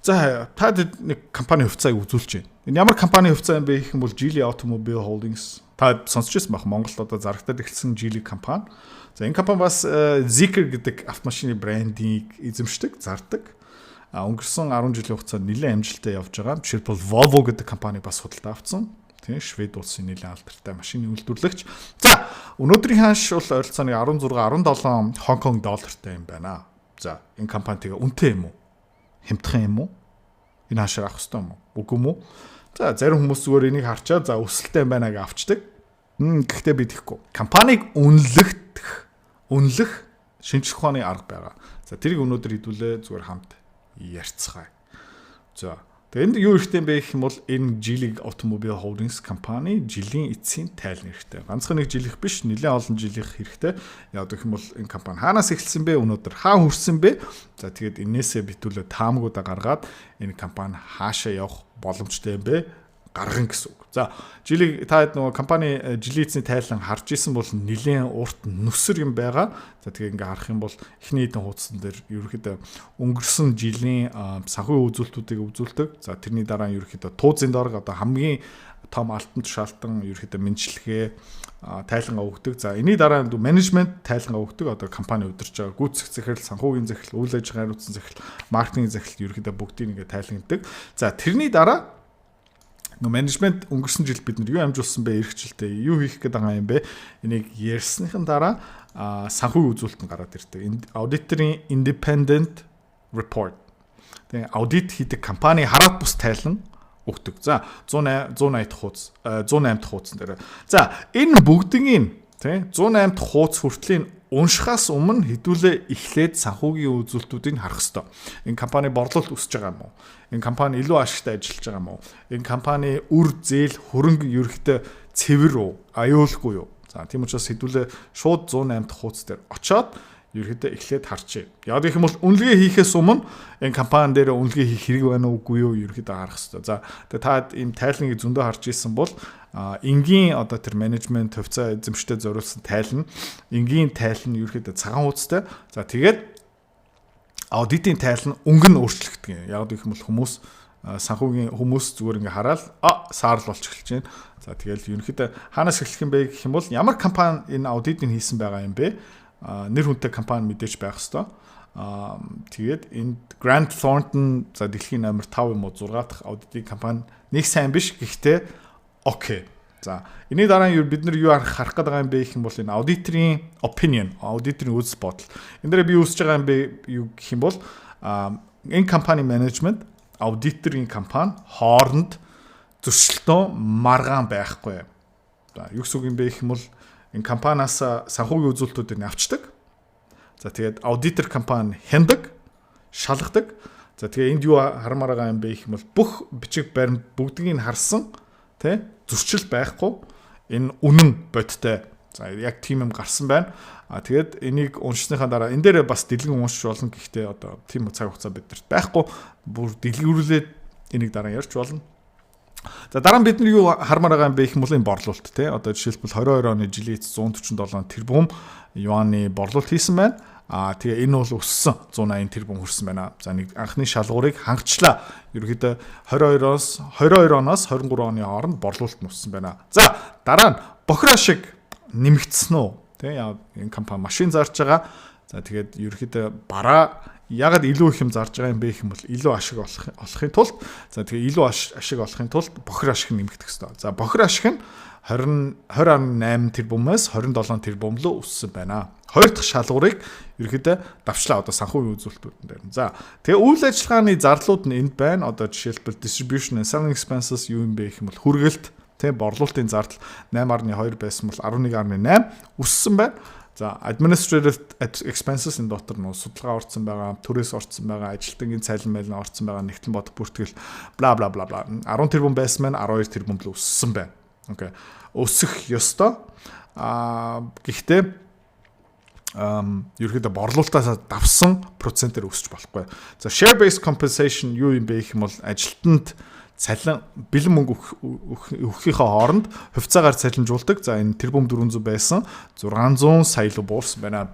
За та нэг компани хувьцааг үзүүлж байна. Энэ ямар компани хувьцаа юм бэ гэх юм бол Geely Automobile Holdings. Та сонсч байсан байх Монголд одоо зарагдаад эхэлсэн Geely компани. За энэ компани бас Zeekr гэдэг автомашины брендийг эзэмшдэг, зардаг. Өнгөрсөн 10 жилийн хугацаанд нэлээд амжилттай явж байгаа. Жишээлбэл Volvo гэдэг компани бас худалдаа авсан. Тийм Швед улсын нэлээд алдартай машины үйлдвэрлэгч. За өнөөдрийн ханш бол ойролцоогоо 16-17 Хонконг доллартай юм байна. За энэ компани тэгээ үнэтэй юм уу? Хямдхан юм уу? Энэ хашаар авах хэрэгтэй юм уу? Үгүй юм уу? За зарим хүмүүс зүгээр энийг харчаад за өсөлттэй байна гэж авчдаг. Гэхдээ би тэгэхгүй. Компаниг үнэлэх шинжлэх ухааны арга байгаа. За тэрийг өнөөдөр хэдүүлээ зүгээр хамт ярьцгаая. За тэгээд энд юу хэрэгтэй юм бэ гэх юм бол энэ Geely Automobile Holdings компани жилийн эцсийн тайлна хэрэгтэй. Ганцхан нэг жилийнх биш, нэлээд олон жилийнх хэрэгтэй. Яг гэх юм бол энэ компани хаанаас эхэлсэн бэ? Өнөөдөр хаа хүрсэн бэ? За тэгээд энээсээ битүүлээ таамгуудаа гаргаад энэ компани хаашаа явах боломжтой юм бэ? Гарган гэсэн үг. За Geely та нөгөө компани жилийн эцсийн тайлан харж исэн бол нэлээд урт нүсэр юм байгаа. За тэгээ ингээ харах юм бол эхний хэдэн хуудсан дээр ерөөхдөө өнгөрсөн жилийн санхүүгийн үзүүлэлтүүдийг үзүүлдэг. За тэрний дараа нь ерөөхдөө туузын дорог одоо хамгийн том алтан тушаалтан ерөөхдөө мэдлэгээ тайлангаа өгдөг. За энэний дараа нь менежмент тайлангаа өгдөг. Одоо компани удирж байгаа гүйцэх захирал, санхүүгийн захирал, үйл ажиллагааны хариуцсан захирал, маркетинг захирал ерөөхдөө бүгдийг ингээ тайлангадаг. За тэрний дараа менежмент өнгөрсөн жил бид нар юу амжуулсан бэ? Эрхчлэлтэй юу хийх гээд байгаа юм бэ? Энийг ярьсныхын дараа санхүүгийн үзүүлэлт нь гараад ирдэг. Аудиторын independent report. Тэгээ аудит хийдэг компани хараад бус тайлан өгдөг. За 180 дахь хуудас, 108 дахь хуудсан дээр. За энэ бүгдийн тий 108 дахь хуудас хүртлийн уншихаас өмнө хэдүүлээ эхлээд санхүүгийн үзүүлэлтүүдийг харах хэрэгтэй. Энэ компани борлуулалт өсөж байгаа юм уу? Энэ компани илүү ашигтай ажиллаж байгаа юм уу? Энэ компани үр зээл хөрөнгө ерөнхийдөө цэвэр үү? Аюулгүй юу? За тийм учраас хэдүүлээ шууд 108 дахь хуудас дээр очоод ерөнхийдөө эхлээд харчээ. Яг гэх юм бол үнэлгээ хийхээс өмнө энэ компани дээр үнэлгээ хийх хэрэг байна уугүй юу? Ерөнхийдөө харах хэрэгтэй. За тэгээ та ийм тайлныг зөндөө харж исэн бол энгийн одоо тэр менежмент хувьцаа эзэмштэй зориулсан тайлна. Энгийн тайлна ерөөхдөө цагаан хуудастай. За тэгээд аудитын тайлна өнгө нь өөрчлөгдөг. Яг гэх юм бол хүмүүс санхүүгийн хүмүүс зүгээр ингээ хараад саарл болж эхэлж байна. За тэгэл ерөөхдөө хаанаас эхлэх юм бэ гэх юм бол ямар компани энэ аудитыг хийсэн байгаа юм бэ? Нэр хүнтэй компани мэдээж байх ёстой. Тэгээд энэ Grant Thornton за дэлхийн номер 5 юм уу 6 дахь аудитын компани нэг сайн биш гэхдээ окей. За энэний дараа нь бид нар юу харах гээд байгаа юм бэ гэх юм бол энэ аудиторын opinion, аудиторын үзэл бодол. Энэ дээр би үүсэж байгаа юм бэ юу гэх юм бол энэ компани менежмент, аудиторын компани хооронд зөрчилдөөн маргаан байхгүй. За юу гэсэн үг юм бэ гэх юм бол энэ компаниас санхүүгийн үзүүлэлтүүдийг авчдаг. За тэгээд аудитор компани хяндаг, шалгадаг. За тэгээ энд юу хармаар байгаа юм бэ гэх юм бол бүх бичиг баримт бүгдийг нь харсан тэ зөрчил байхгүй энэ үнэн бодтой. За яг тийм юм гарсан байна. Тэгээд энийг уншсныхаа дараа энэ дээр бас дэлгэн уншиж болно. Гэхдээ одоо тийм цаг хугацаа бидэрт байхгүй. Бүр дэлгэрүүлээд энийг дараа ярьж болно. За дараа нь бид нар юу хармаар байгаа юм бэ гэх юм бол энэ борлуулалт тий. Одоо жишээлбэл 22 оны жилийн эц 147 тэрбум юаны борлуулалт хийсэн байна. Тэгээ энэ бол өссөн 180 тэрбум хүрсэн байна. За нэг анхны шалгуурыг хангацлаа. Ерөнхийдөө 22 оноос 23 оны хооронд борлуулалт нь өссөн байна. За дараа нь бохир ашиг нэмэгдсэн үү? Тэ яа энэ компани машин зарж байгаа. За тэгээд ерөнхийдөө бараа ягаад илүү их юм зарж байгаа юм бэ гэх юм бол илүү ашиг олохын тулд за тэгээ илүү ашиг олохын тулд бохир ашиг нэмэгдэх ёстой. За бохир ашиг нь 20.8 тэрбумээс 27 тэрбум руу өссөн байна. Хоёр дахь шалгуурыг ерөөхдөө давчлаа одоо санхүүгийн үзүүлэлтүүдэн дээр. За тэгээ үйл ажиллагааны зарлууд нь энд байна. Одоо жишээлбэл distribution and selling expenses юу юм бэ гэх юм бол хүргэлт тэ борлуулалтын зардал 8.2 байсан бол 11.8 өссөн байна. За administrative expenses энэ дотор нөө судалгаа орцсон байгаа, төрөөс орцсон байгаа, ажилтнгийн цалин мэлэн орцсон байгаа, нэгтлэн бодох бүртгэл бла бла бла бла 10 тэрбум байсан маань 12 тэрбум л өссөн байна. Окей. Өсөх ёстой. Гэхдээ ерөөдөө борлуулалтаас давсан процентээр өсч болохгүй. За share based compensation юу юм бэ гэх юм бол ажилтнанд цалин бэлэн мөнгө өгөхийнхээ хооронд хувьцаагаар цалинжуулдаг. За энэ тэрбум 400 байсан 600 сая руу буурсан байна.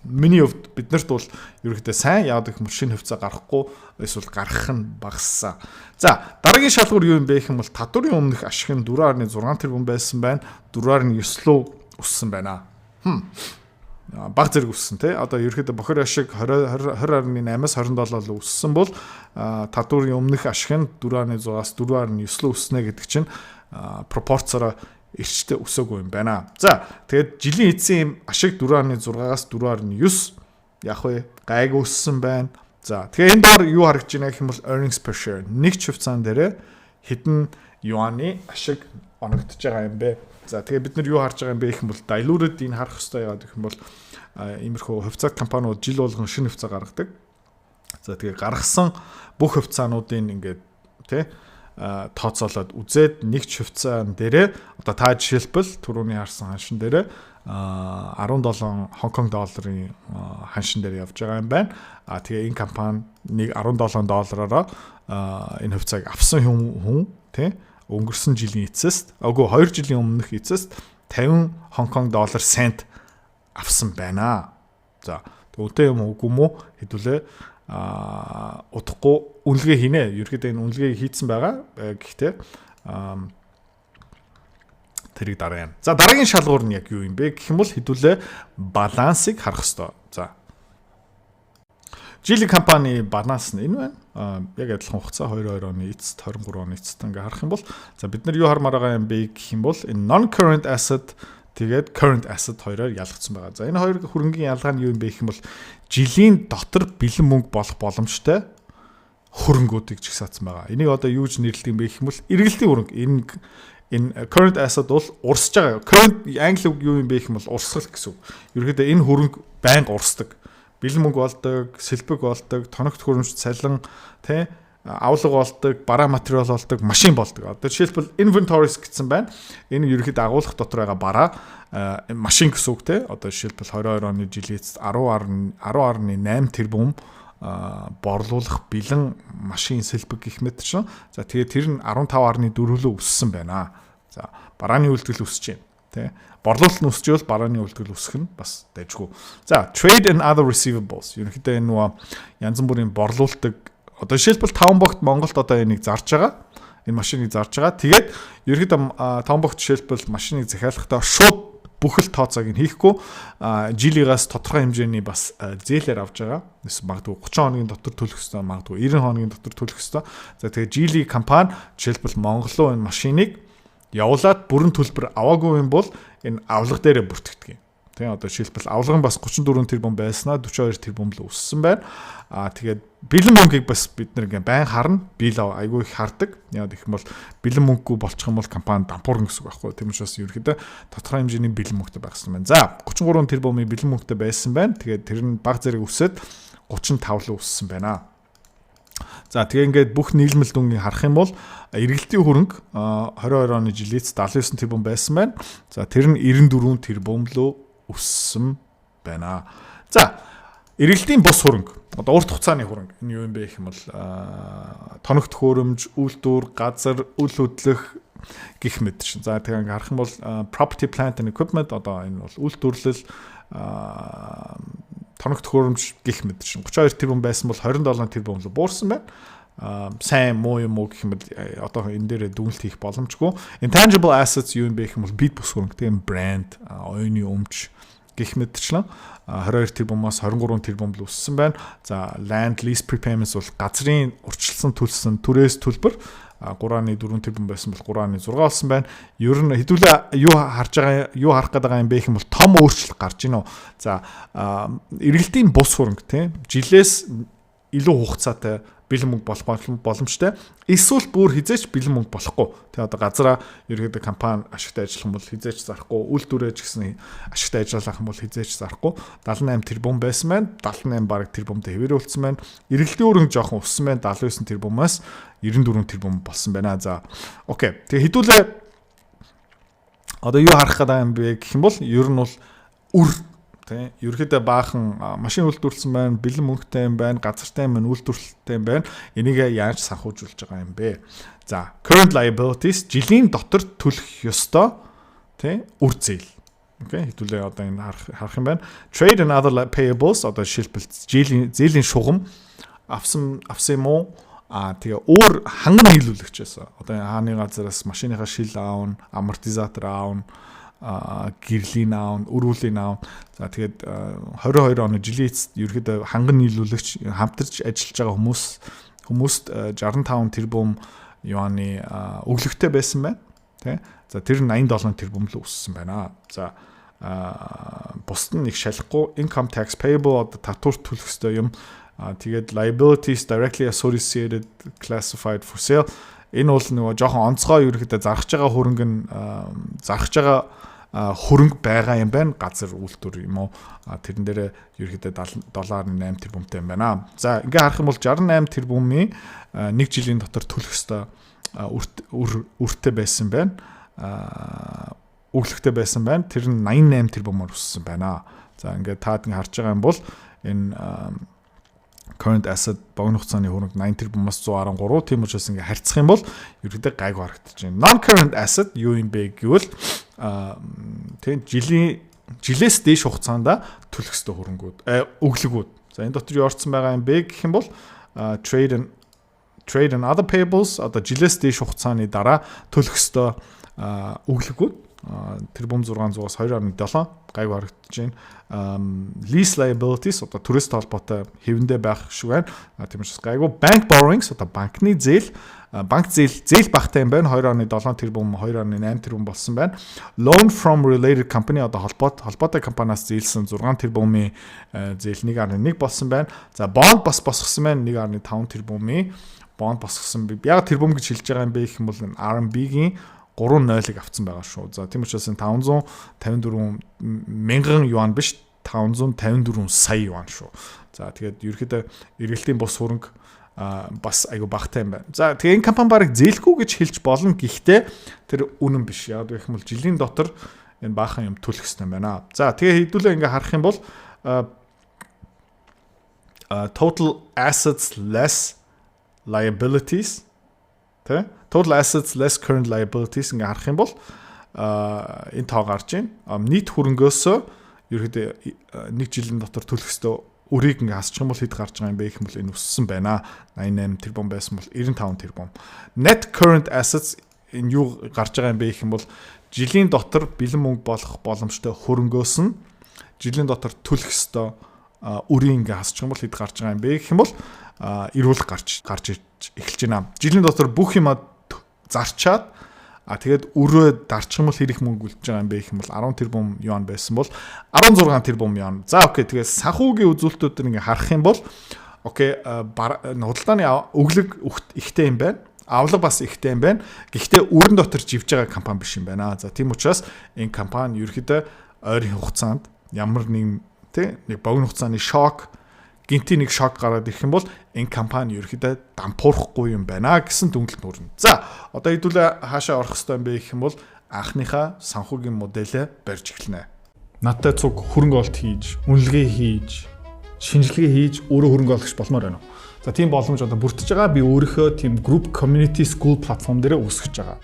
миний хувьд биднэрт бол ерөөхдөө сайн яагаад гэх юм шинэ хөвцөө гарахгүй эсвэл гарах нь багассан. За дараагийн шалгуур юу юм бэ гэх юм бол татварын өмнөх ашиг нь 4.6 тэрбум байсан байна. 4.9 рүү өссөн байна. Баг зэрэг өссөн тий. Одоо ерөөхдөө бохир ашиг 20.8-аас 27 руу өссөн бол татварын өмнөх ашиг нь 4.6-аас 4.9 рүү өснө гэдэг чинь пропорцороо эрчтэй өсөөгүй юм байна. За тэгээд жилийн эцсийн ашиг 4.6-аас 4.9 яг вэ гайг өссөн байна. За тэгээд энэ доор юу харагдж байна гэх юм бол earnings per share нэг ч хувьцаан дээр хэдэн юаны ашиг оногдож байгаа юм бэ? За тэгээд бид нар юу харж байгаа юм бэ гэх юм бол diluted энэ харах хэрэгтэй яагаад гэх юм бол иймэрхүү хувьцаа компаниуд жил болгон шинэ хувьцаа гаргадаг. За тэгээд гаргасан бүх хувьцаануудын ингээд тий тооцоолоод үзээд нэг ч хувьцаан дээрээ одоо та жишээлбэл түрүүний харсан ханшин дээрээ 17 Хонконг долларын ханшин дээр явж байгаа юм байна. Тэгээ энэ компани нэг 17 доллараараа энэ хувьцааг авсан хүн тий өнгөрсөн жилийн эцэст 2 жилийн өмнөх эцэст 50 Хонконг доллар сент авсан байна. За үүтэй юм үгүй мүү хэдүүлээ удахгүй үнэлгээ хийнэ. Ерөөдөө энэ үнэлгээг хийцэн байгаа. Гэхдээ тэрийг дараа юм. За дараагийн шалгуур нь яг юу юм бэ гэх юм бол хэдүүлээ балансыг харах хэрэгтэй. За Geely компани баланс нь энэ байна. Яг адилхан хугацаа 22 оны эцэст 23 оны эцэст ингээ харах юм бол за бид нар юу хармаар байгаа юм бэ гэх юм бол энэ non current asset тэгээд current asset хоёроор ялгцсан байгаа. За энэ хоёр хөрөнгийн ялгаа нь юу юм бэ гэх юм бол жилийн дотор бэлэн мөнгө болох боломжтой хөрөнгүүдийг жигсаацсан байгаа. Энийг одоо юу гэж нэрлэдэг юм бэ гэх юм бол эргэлтийн хөрөнгө. Энэ current asset бол урсж байгаа. Current англи үг юу юм бэ гэх юм бол урсгал гэсэн үг. Ерөнхийдөө энэ хөрөнгө байнга урсдаг. Бэлэн мөнгө болдог, сэлбэг болдог, тоногт хөрөмж цалин, тий авлага болдог, бараа материал болдог, машин болдог. Одоо жишээлбэл inventories гэсэн байна. Энэ ерөнхийдөө агуулгах дотор байгаа бараа машин гэсэн үг тий. Одоо жишээлбэл 22 оны жилийн эцэст 10.8 тэрбум борлуулах бэлэн машин сэлбэг гэх мэт чинь. За тэгээд тэр нь 15.4 рүү өссөн байна. За барааны үйлдэл өсөж байна. Тэ борлуулалт нь өсчихвэл барааны үйлдэл өсөх нь бас дайжгүй. За trade and other receivables. Ерөнхийдөө энэ нөгөө янз бүрийн борлуулдаг одоо жишээлбэл 5 богт Монголд одоо энийг зарж байгаа. Энэ машиныг зарж байгаа. Тэгээд ерөнхийдөө 5 богт жишээлбэл машиныг захиалахдаа шууд бүхэл тооцоог нь хийхгүй жилигаас тодорхой хэмжээний бас зээлээр авч байгаа. Магадгүй 30 хоногийн дотор төлөх ёстой, магадгүй 90 хоногийн дотор төлөх ёстой. За тэгээд Geely компани жишээлбэл Монгол руу энэ машиныг явуулаад бүрэн төлбөр аваагүй юм бол энэ авлага дээрээ бүртгэдэг юм. Тэгээ одоо жишээлбэл авлага нь бас 34 тэрбум байснаа 42 тэрбум л өссөн байна. Тэгээд бэлэн мөнгийг бас бид нэг байн харна. Бил айгүй их хардаг. Яг гэх юм бол бэлэн мөнгөгүй болчих юм бол компани дампуурна гэсэн үг байхгүй. Тийм учраас ерөөхдөө тодорхой хэмжээний бэлэн мөнгөтэй байх хэрэгтэй байна. За 33 тэрбумын бэлэн мөнгөтэй байсан байна. Тэгээд тэр нь баг зэрэг өсөд 35 л өссөн байна. За тэгээ ингээд бүх нийлмэл дүнгийн харах юм бол эргэлтийн хөрөнгө 22 оны жилээс 79 тэрбум байсан байна. За тэр нь 94 тэрбум рүү өссөн байна. За эргэлтийн бус хөрөнгө одоо урт хугацааны хөрөнгө энэ юу юм бэ гэх юм бол тоногт хөөрөмж, үйлдвэр, газар, үл хөдлөх гэх мэт чинь. За тэгээ ингээд харах юм бол property plant and equipment одоо энэ бол үйлдвэрлэл тоногт хөөрөмж гэх мэт чинь 32 тэрбум байсан бол 27 тэрбум рүү буурсан байна. Сайн муу юм уу гэх юм бол одоо энэ дээр дүгнэлт хийх боломжгүй. Intangible assets юу юм бэ гэх юм бол бид бүс хөрөнгө тийм брэнд, оюуны өмч гэх мэтчлэн 22 тэрбумаас 23 тэрбум л өссөн байна. За land lease prepayments бол газрын урьдчилсан төлсөн түрээс төлбөр 3.4 тэрбум байсан бол 3.6 болсон байна. Ер нь хэдүүлээ юу харах гэдэг юм бэ гэх юм бол том өөрчлөлт гарч ийн үү. За эргэлтийн бус хөрөнгө тийм жилээс илүү хугацаатай бэлэн мөнгө болох боломжтой. Эсвэл бүр хизээч бэлэн мөнгө болохгүй. Тэгээ одоо газараа ерөөдөө компани ашигтай ажиллах юм бол хизээч зарахгүй, үйлдвэрээ ч гэсэн ашигтай ажиллах юм бол хизээч зарахгүй. 78 тэрбум байсан байна. 78 бараг тэрбумтай хэвээрүүлсэн байна. Эргэлтийн өрөнгө жоохон өссөн байна. 79 тэрбумаас 94 тэрбум болсон байна. За окей. Тэгээ хэдүүлээ одоо юу харах гэдэг юм бэ гэх юм бол ер нь бол үр тий ерөөдөө баахан машин үйлдвэрлэсэн байна, бэлэн мөнгөтэй юм байна, газартай юм байна, үйлдвэрлэлтэй юм байна. Энийг яаж санхүүжүүлж байгаа юм бэ? За, current liabilities жилийн дотор төлөх ёстой тий үр зээл. Окей, хэдүүлээ одоо энэ харах юм байна. Trade and other payables одоо жишээлбэл зээлийн шугам авсан юм уу? Тэгээ өөр ханган нийлүүлэгч байсан. Одоо хааны газараас машиныхаа шил аавн, амортизатор аавн, гэрлийн аавн, үр хуулийн аавн. За тэгээд 22 оны жилийн эцэст ерөөдөө ханган нийлүүлэгч хамтарч ажиллаж байгаа хүмүүст 65 тэрбум юаны өглөгтэй байсан байна. Тэ. За тэр нь 87 тэрбум л өссөн байна. За бусд нь их шалахгүй income tax payable одоо татвар төлөх ёстой юм. Тэгээд liabilities directly associated classified for sale энэ бол нөгөө жоохон онцгой ерөөхдөө зархаж байгаа хөрөнгө байгаа юм байна. Газар үйлдвэр юм уу? Тэрэн дээр ерөөхдөө 7.8 тэрбумтай юм байна. За ингээ харах юм бол 68 тэрбумын 1 жилийн дотор төлөх ёстой үртэй байсан байна. Өглөгтэй байсан байна. Тэр нь 88 тэрбумаар өссөн байна. За ингээд таад ингээ харж байгаа юм бол энэ current asset богино хугацааны хөрөнгө 80 тэрбумаас 113 тийм учраас ингээ харьцах юм бол ерөөдөө гайгүй харагдаж байна. Non current asset юу юм бэ гэвэл тийм жилээс дээш хугацаанд төлөх ёстой хөрөнгүүд өглөгүүд. За энэ дотор юу орсон байгаа юм бэ гэх юм бол trade and other payables одоо жилээс дээш хугацааны дараа төлөх ёстой өглөгүүд тэрбум 600-аас 2.7 гайг харагдаж байна. Lease liabilities одоо түрээстэй холбоотой хэвэндээ байх шиг байна. Тийм учраас гайгүй bank borrowings одоо банкны зээл багтай юм байна. 2.7 тэрбум 2.8 тэрбум болсон байна. Loan from related company одоо холбоотой компаниас зээлсэн 6 тэрбумын зээл 1.1 болсон байна. За bond бас босгосон байна 1.5 тэрбумын bond босгосон. Яг тэрбум гэж хэлж байгаа юм бэ гэх юм бол RMB-гийн 3.0-ыг авцсан байгаа шүү. За тийм учраас 554 мянган юан биш 554 сая юан шүү. За тэгээд ерөөхдөө эргэлтийн бус хөрөнгө бас айгу багтай юм байна. За тэгээ энэ компани барыг зээлгүй гэж хэлж болно. Гэхдээ тэр үнэн биш. Яг гэх юм бол жилийн дотор энэ баахан юм төлөх хэрэгтэй байна. За тэгээ хэдүүлээ ингээ харах юм бол total assets less liabilities total assets less current liabilities ингээ харах юм бол энэ тоо гарч байна. Нийт хөрөнгөөс ерөөдөө 1 жилийн дотор төлөх ёстой өрийг ингээ хасчих юм бол хэд гарч байгаа юм бэ гэх юм бол энэ өссөн байна. 88 тэрбум байсан бол 95 тэрбум. Net current assets энэ юу гарч байгаа юм бэ гэх юм бол жилийн дотор бэлэн мөнгө болох боломжтой хөрөнгөөс нь жилийн дотор төлөх ёстой өрийг ингээ хасчих юм бол хэд гарч байгаа юм бэ гэх юм бол эрүүл гарч эхэлж байна. Жилийн дотор бүх юм зарчаад тэгээд өрөө дарчих юм бол хэрэг мөнгө үлдэж байгаа юм бэ гэх юм бол 10 тэрбум юан байсан бол 16 тэрбум юан. За окей тэгээд санхүүгийн үзүүлэлтүүд ингээ харах юм бол окей худалдааны өглөг ихтэй юм байна. Авлага бас ихтэй юм байна. Гэхдээ өрн дотор живж байгаа компани биш юм байна. За тийм учраас энэ компани ерөөхдөө ойрын хугацаанд ямар нэг богино хугацааны шок гинти нэг шок гараад ирэх юм бол энэ компани ерөөхдөө дампуурахгүй юм байна гэсэн дүнэлт нүүрнэ. За одоо хэдүүлээ хаашаа орох хэрэгтэй юм бэ гэх юм бол анхныхаа санхүүгийн модельээ барьж эхэлнэ. Надтай цуг хөрөнгө олт хийж, үнэлгээ хийж, шинжилгээ хийж өөрөө хөрөнгө оологч болмоор байна уу? За тийм боломж одоо бүрдэж байгаа. Би өөрийнхөө тийм group community school платформ дээр өсгөж байгаа.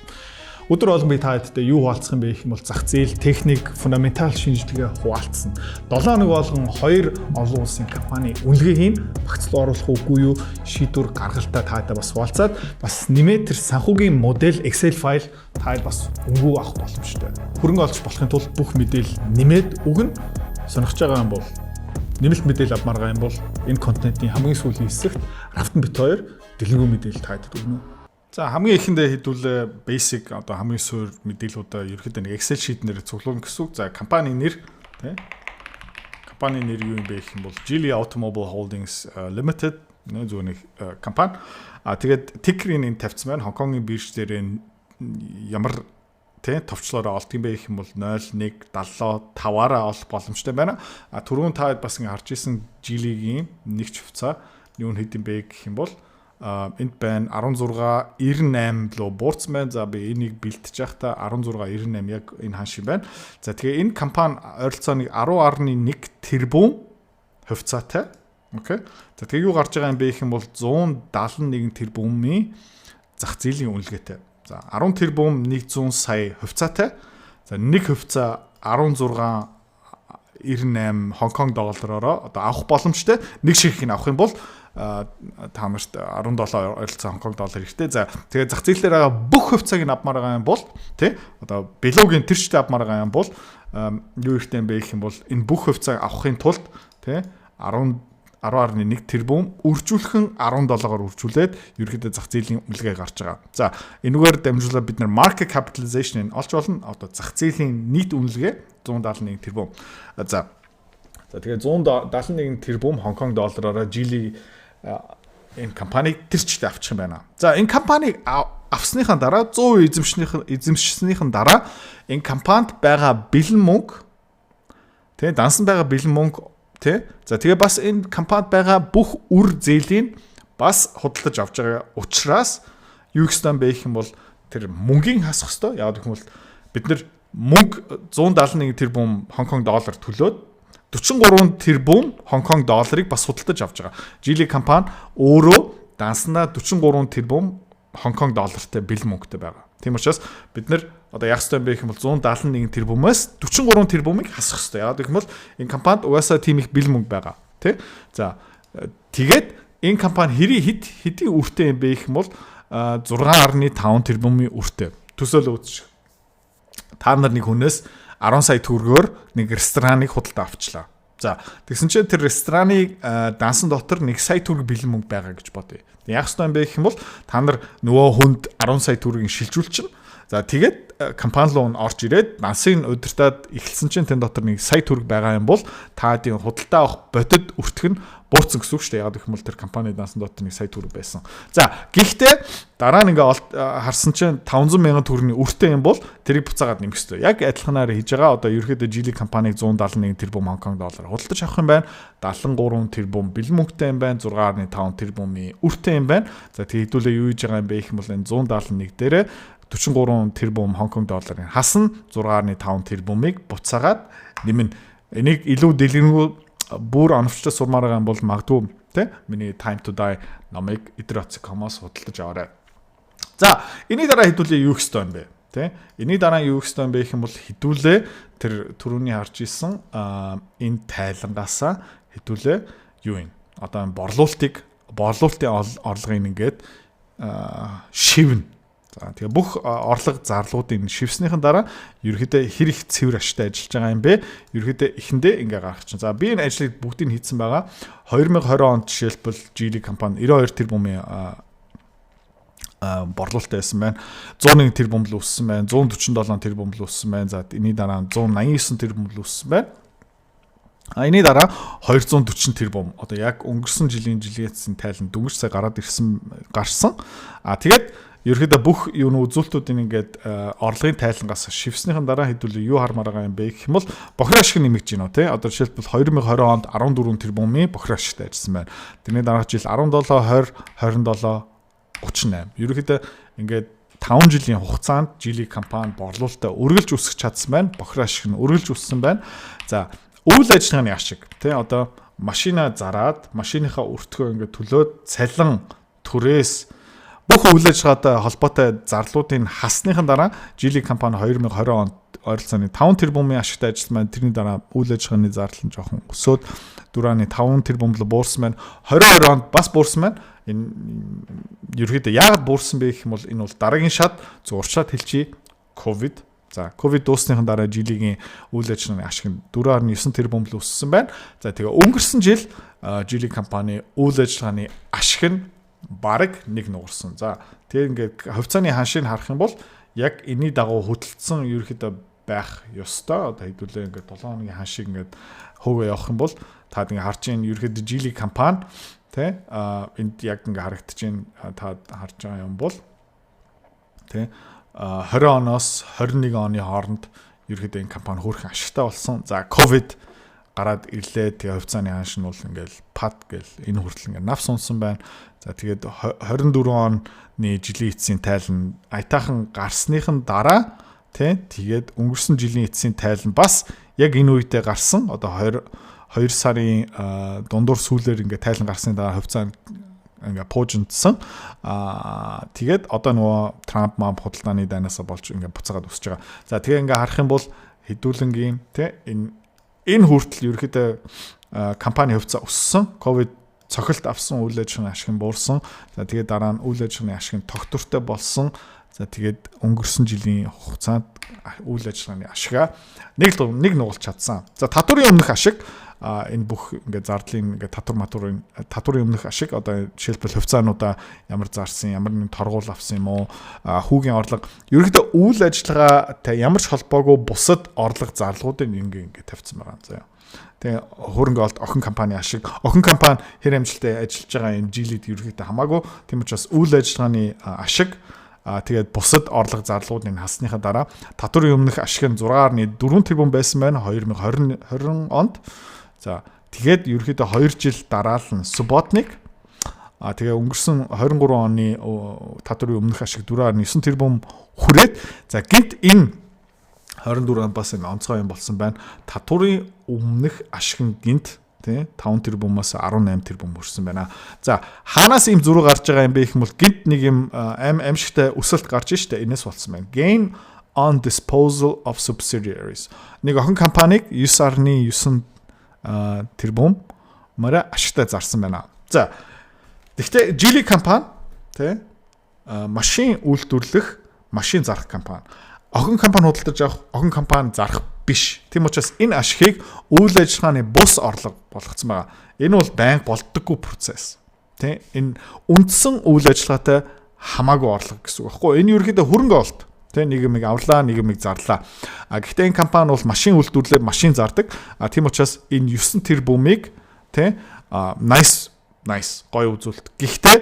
Өдөр болгон би та хэдтэй юу хуваалцах юм бэ гэх юм бол зах зээл, техник, фундаментал шинжилгээ хуваалцсан. 7 хоног болгон 2 олон улсын компани үнэлгээ хийн, багцлал оруулах үгүй юу, шийдвэр гаргалтаа таатай бас хуваалцаад бас нэмээд тэр санхүүгийн модель Excel файл та бас өнгөө авах боломжтой. Хөрөнгө олж болохын тулд бүх мэдээлэл нэмээд өгнө. Сонирхож байгаа юм бол нэмэлт мэдээлэл авмаар байгаа юм бол энэ контентын хамгийн сүүлийн хэсэгт Рафтан бит 2 дэлгэрэнгүй мэдээлэл таатай өгнө. За хамгийн ихэндээ хэдүүлээ basic одоо хамгийн суур мэдээллүүдээ ерөөхдөө нэг Excel sheet-нээр цуглуулна гэсэн үг. За компани нэр тий. Компани нэр юу юм бэ гэх юм бол Geely Automobile Holdings Limited зөв нэг компани. Тэгээд ticker-ийн энэ тавьсан байна. Хонконгийн бирж дээр ямар тий товчлоороо олт юм бэ гэх юм бол 0.175-аараа олох боломжтой байна. Түрүүн та бас ингэ харж исэн Geely-гийн нэг ч хувцаа юу хэд юм бэ гэх юм бол энд байна 1698 лөө буурсан байна. За би энийг бэлтэж явахдаа 1698 яг энэ хааш юм байна. За тэгээ энэ компани ойролцоог 10.1 тэрбум хувьцаатай. Окей. За тэгээ юу гарч байгаа юм бэ гэх юм бол 171 тэрбумын зах зээлийн үнэлгээтэй. За 10 тэрбум 100 сая хувьцаатай. За нэг хувьцаа 16.98 Хонконг доллараараа одоо авах боломжтой. Нэг ширхгийг авах юм бол та нарт 17 ойролцоогоо Хонконг доллар хэрэгтэй. За тэгээд зах зээл дээр байгаа бүх хувьцааг нь авмаар байгаа юм бол тий одоо белогийн тэрчтэй авмаар байгаа юм бол юу ихтэй юм бэ гэх юм бол энэ бүх хувьцааг авахын тулд тий 10.1 тэрбум үржүүлхэн 17-оор үржүүлээд ерөнхийдөө зах зээлийн үнэлгээ гарч байгаа. За энэгээр дамжуулаад бид нар market capitalization-ыг олж болно. Одоо зах зээлийн нийт үнэлгээ 171 тэрбум. За тэгээд 171 тэрбум Хонконг доллараараа Geely энэ компанийг тэрчтэй авчих юм байна. За энэ компанийг авсныхаа дараа 100% эзэмшснийхэн дараа энэ компанид байгаа бэлэн мөнгө тий дансан байгаа бэлэн мөнгө тий за тэгээ бас энэ компанид байгаа бүх үр зээлийн бас худалдаж авч байгаа учраас юу гэсэн бэ гэх юм бол тэр мөнгөний хасах хэвээр яагаад гэх юм бол бид нар мөнгө 171 тэрбум Хонконг доллар төлөөд 43 тэрбум Хонконг долларыг бас худалдаж авч байгаа. Geely компани өөрөө данснаа 43 тэрбум Хонконг доллартай бэлэн мөнгөтэй байгаа. Тийм учраас бид нар одоо яах ёстой юм бэ гэх юм бол 171 тэрбумаас 43 тэрбумыг хасах ёстой. Яагаад гэх юм бол энэ компанид угаасаа тийм их бэлэн мөнгө байгаа. Тэ? За тэгээд энэ компани хэдийн үртэй юм бэ гэх юм бол 6.5 тэрбумын үртэй. Төсөөлө үзчих. Та нар нэг хүнээс 10 сая төгрөгөөр нэг рестораныг худалдаа авчлаа. За тэгсэн чинь тэр рестораныг дансан дотор 1 сая төгрөг бэлэн мөнгө байгаа гэж бодъё. Яах ёстой юм бэ гэх юм бол та нар нөгөө хүнд 10 сая төгрөгийг шилжүүлчихнэ. За тэгээд компани руу орж ирээд дансыг удирдаад эхэлсэн чинь тэн дотор 1 сая төгрөг байгаа юм бол та тийм худалдаа авах бодит өртөх нь буурсан гэсэн үг шүү дээ. Яг гэх юм бол тэр компани дансан дотор 1 сая төгрөг байсан. За гэхдээ дараа нь ингээ харсан чинь 500 мянган төгрөгийн өртөө юм бол тэрийг буцаагаад нэмэх ёстой. Яг адилханаар хийж байгаа. Одоо ерөөхдөө Geely компаниг 171 тэрбум Хонконг доллар худалдаж авах юм байна. 73 тэрбум бэлэн мөнгөтэй юм байна. 6.5 тэрбумын өртөө юм байна. За тэгээд хэдүүлээ юу хийж байгаа юм бэ гэх юм бол энэ 171 дээрээ 43 тэрбум Хонконг долларын хасна 6.5 тэрбумыг буцаагаад нэмнэ. Энийг илүү дэлгэрэнгүй бүр оновчтой сурмаар байгаа юм бол магадгүй тий миний Time to Die номыг Idrots.com-оос худалдаж аваарай. За энэний дараа хэдүүлээ юу хэвтэй юм бэ? Тий энэний дараа юу хэвтэй юм бэ гэх юм бол хэдүүлээ тэр түрүүний харж исэн энэ тайлангаасаа хэдүүлээ юу юм? Одоо борлуулалтын орлогыг ингээд шивнэ. За тэгээ бүх орлого зарлуудын шивснийхэн дараа ерөөхдөө хэр их цэвэр ашигтай ажиллаж байгаа юм бэ? Ерөөхдөө эхэндээ ингээ гаргах чинь. За би энэ ажлыг бүгдийг хийсэн байгаа. 2020 онд жишээлбэл Geely компани 92 тэрбумын борлуулалттай байсан байна. 101 тэрбум л өссөн байна. 147 тэрбум л өссөн байна. За энэний дараа 189 тэрбум л өссөн байна. Энэний дараа 240 тэрбум. Одоо яг өнгөрсөн жилийн жилээцийн тайлан дөнгөж сая гараад гарсан. Тэгээд ерөөхдөө бүх юуны үзүүлэлтүүдийн ингээд орлогын тайлангаас шивснийхэн дараа хэдүүлээ юу хармаар байгаа юм бэ гэх юм бол бохир ашиг нэмэгдэж байна уу те одоо жишээлбэл 2020 онд 14 тэрбумын бохир ашигтай ажилласан байна. Тэрний дараах жил 17 20 27 38. Ерөөхдөө ингээд 5 жилийн хугацаанд Geely компани борлуулалтаа үргэлж өсгөх чадсан байна. Бохир ашиг нь үргэлж өссөн байна. За үйл ажиллагааны ашиг те одоо машина зараад машиныхаа өртгөө ингээд төлөөд цалин түрээс бүх үйл ажиллагаатай холбоотой зарлуудын хасныхан дараа Geely компани 2020 онд ойролцоогоо 5 тэрбумын ашигтай ажилласан байна. Тэрний дараа үйл ажиллагааны зардал нь жоохон өсөөд 4.5 тэрбум л буурсан байна. 2020 онд бас буурсан байна. Энэ ерөөхдөө яагаад буурсан бэ гэх юм бол энэ бол дараагийн шат зуршаад хэлчихье. Ковид. За ковид дуусныхан дараа Geely-гийн үйл ажиллагааны ашиг нь 4.9 тэрбум л өссөн байна. За тэгээ өнгөрсөн жил Geely компани үйл ажиллагааны ашиг нь бараг нэг нуурсан. За тэгээ ингээд хувьцааны ханшийг харах юм бол яг энэний дагуу хөдөлгдсөн ерөөхдөө байх ёстой. Одоо хэдүүлээ ингээд 7 хоногийн ханшийг ингээд хөөгөө явах юм бол та ингээд харж ийн ерөөхдөө Geely компани тэ энд яг ингээд харагдаж байна. Та харж байгаа юм бол тэ 20 оноос 21 оны хооронд ерөөхдөө энэ компани хөөрхөн ашигтай болсон. За ковид гараад ирлээ. Тэгээ хувьцааны ханш нь бол ингээл пад гэл энэ хүртэл ингээд навс унсан байна. За тэгээд 24 оны жилийн эцсийн тайлан аятайхан гарсныхан дараа тэгээд өнгөрсөн жилийн эцсийн тайлан бас яг энэ үедээ гарсан. Одоо 2 сарын дундуур сүүлээр ингээд тайлан гарсны дараа хувьцаа ингээ пуужинтсан. Тэгээд одоо нөгөө Трамп мам худалдааны дайнасаа болж ингээ буцаагаад өсөж байгаа. За тэгээ ингээ харах юм бол хэдүүлэнгийн тий энэ хүртэл ерөөхдөө компани хувьцаа өссөн, ковид цохилт авсан үйл ажиллагааны ашиг нь буурсан. За тэгээд дараа нь үйл ажиллагааны ашиг нь тогтвортой болсон. За тэгээд өнгөрсөн жилийн хугацаанд үйл ажиллагааны ашигаа нэг нугалж чадсан. За татварын өмнөх ашиг энэ бүх ингээд зардлын ингээд татварын өмнөх ашиг одоо жишээлбэл хувьцаануудаа ямар зарсан, ямар нэг торгуул авсан юм уу, хүүгийн орлого ерөнхийдөө үйл ажиллагаатай ямар ч холбоогүй бусад орлого зарлагуудыг ингээд тавьсан байгаа. За. Тэгээ хөрөнгө олд охин компани ашиг, охин компани хэр амжилттай ажиллаж байгаа энэ жилид ерөнхийдөө хамаагүй. Тийм учраас үйл ажиллагааны ашиг тэгээд бусад орлого зарлуудыг хасныхаа дараа татварын өмнөх ашиг нь 6.4 тэрбум байсан байна 2020 онд. За тэгээд ерөөхдөө 2 жил дараалал нь Субботник тэгээ өнгөрсөн 23 оны татварын өмнөх ашиг 4.9 тэрбум хүрээд за гинт энэ 24 онд бас энэ онцгой юм болсон байна. Татварын өмнөх ашиг нь гинт 5 тэрбумаас 18 тэрбум хүрсэн байна. За хаанаас ийм зураг гарч байгаа юм бэ гэх юм бол гинт нэг юм аимшигтай өсөлт гарч штэ энэс болсон байна. Gain on disposal of subsidiaries. Нэг охин компаниг 9.9 тэрбум мара ашигтай зарсан байна. За тэгвэл Geely компани тий машин үйлдвэрлэх, машин зарах компани. Охин компани худалдаж авах, охин компани зарах биш. Тийм учраас энэ ашигыг үйл ажиллагааны бус орлого болгоцсон байгаа. Энэ бол байнга болдоггүй процесс. Тэ энэ үндсэн үйл ажиллагаатай хамаагүй орлого гэсэн үг байхгүй. Энэ ерөөхдөө хөрөнгө олт. Тэ нэг юм авлаа, нэг юм зарлаа. Гэхдээ энэ компани бол машин үйлдвэрлээд машин зардаг. Тийм учраас энэ 9 тэрбумыг тэ nice гоё үзүүлэлт. Гэхдээ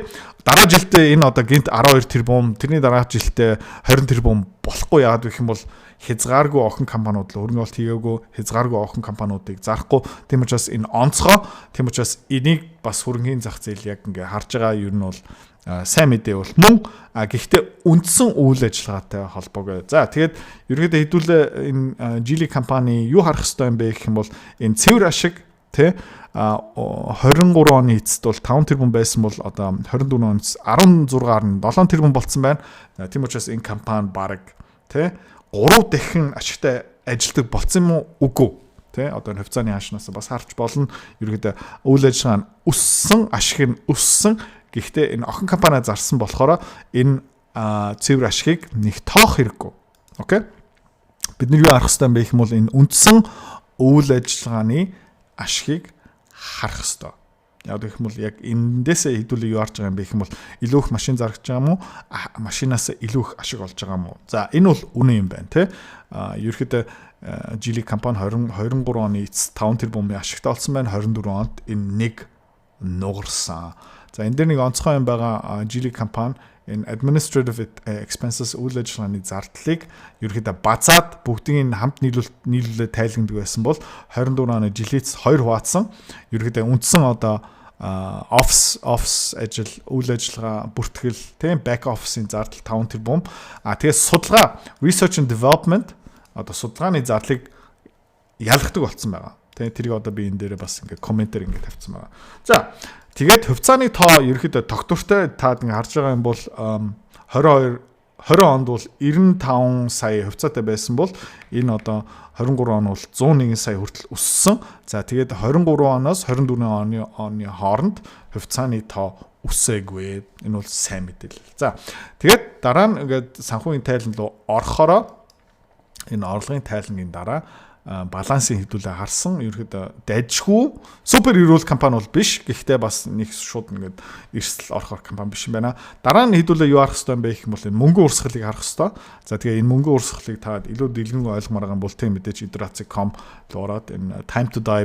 дараа жилдээ энэ одоо гинт 12 тэрбум, тэрний дараа жилдээ 20 тэрбум болохгүй яагаад гэх юм бол хязгааргүй охин компаниуд л хөрөнгө олт хийгээгүй, хязгааргүй охин компаниудыг зарахгүй. Тийм учраас энэ онцгой. Тийм учраас энийг бас хөрөнгөний зах зээл яг ингээ харж байгаа юм нь бол сайн мэдээ бол мөн гэхдээ үндсэн үйл ажиллагаатай холбоотой. За тэгээд ерөөдөө хэдүүлээ энэ Geely компани юу харах хэрэгтэй юм бэ гэх юм бол энэ цэвэр ашиг тэ 23 оны эцэст бол 5 тэрбум байсан бол одоо 24 оноос 16.7 тэрбум болцсон байна. Тийм учраас энэ компани баг тэ 3 дахин ашигтай ажилдаг болцсон юм уу үгүй. Тэ одоо хувьцааны хашнаас бас харж болно. Ерөөдөө үйл ажиллагаа нь өссөн, ашиг нь өссөн. Гэхдээ энэ охин компани зарсан болохоор энэ цэвэр ашигыг нэг тоох хэрэггүй. Окей? Бид нар юу харах хэрэгтэй юм бэ гэх юм бол энэ үндсэн үйл ажиллагааны ашигыг харах хэрэгтэй. Яг гэх юм бол яг эндээсээ хэдүүлээ юу харж байгаа юм бэ гэх юм бол илүү их машин зарж байгаа юм уу? Машинаас илүү их ашиг олж байгаа юм уу? За энэ бол үнэн юм байна тий. Ерөөхдөө Geely компани 23 оны эцэст 5 тэрбумын ашигтай болсон байна. 24 онд энэ нэг нугарсан. За энэ дээр нэг онцгой юм байгаа. Geely компани энэ administrative expenses үйл ажиллагааны зардлыг ерөөхдөө базаад бүгдийг хамт нийлүүлээд тайлгнадаг байсан бол 24 оны жилээс 2 хуваацсан. Ерөөхдөө үндсэн одоо office ажил, үйл ажиллагаа бүртгэл, тийм back office-ийн зардал 5 тэрбум. Тэгээд судалгаа research and development одоо судалгааны зардлыг ялгадаг болсон байгаа. Тэгээд тэрийг одоо би энэ дээр бас ингээд комментээр ингээд тавьсан байгаа. За тэгээд хувьцааны тоо ерөөхдөө тогтвортой таад ингээ харж байгаа юм бол 20 онд бол 95 сая хувьцаатай байсан бол энэ одоо 23 он бол 101 сая хүртэл өссөн. За тэгээд 23 оноос 24 оны хооронд хувьцааны тоо өсөөгүй. Энэ бол сайн мэдээлэл. За тэгээд дараа нь ингээд санхүүгийн тайлан руу орохороо энэ орлогын тайлангийн дараа балансын хэдүүлээ харсан ерөөхдөө дайжгүй супер эрүүл компани бол биш. Гэхдээ бас нэг шууд ингээд эрсдэл орохоор компани биш юм байна. Дараа нь хэдүүлээ юу харах хэрэгтэй юм бэ гэх юм бол энэ мөнгө урсгалыг харах хэрэгтэй. За тэгээ энэ мөнгө урсгалыг та илүү дэлгэрэнгүй ойлгомоор байгаа бол тийм мэдээж idrazi.com руу ороод энэ time to die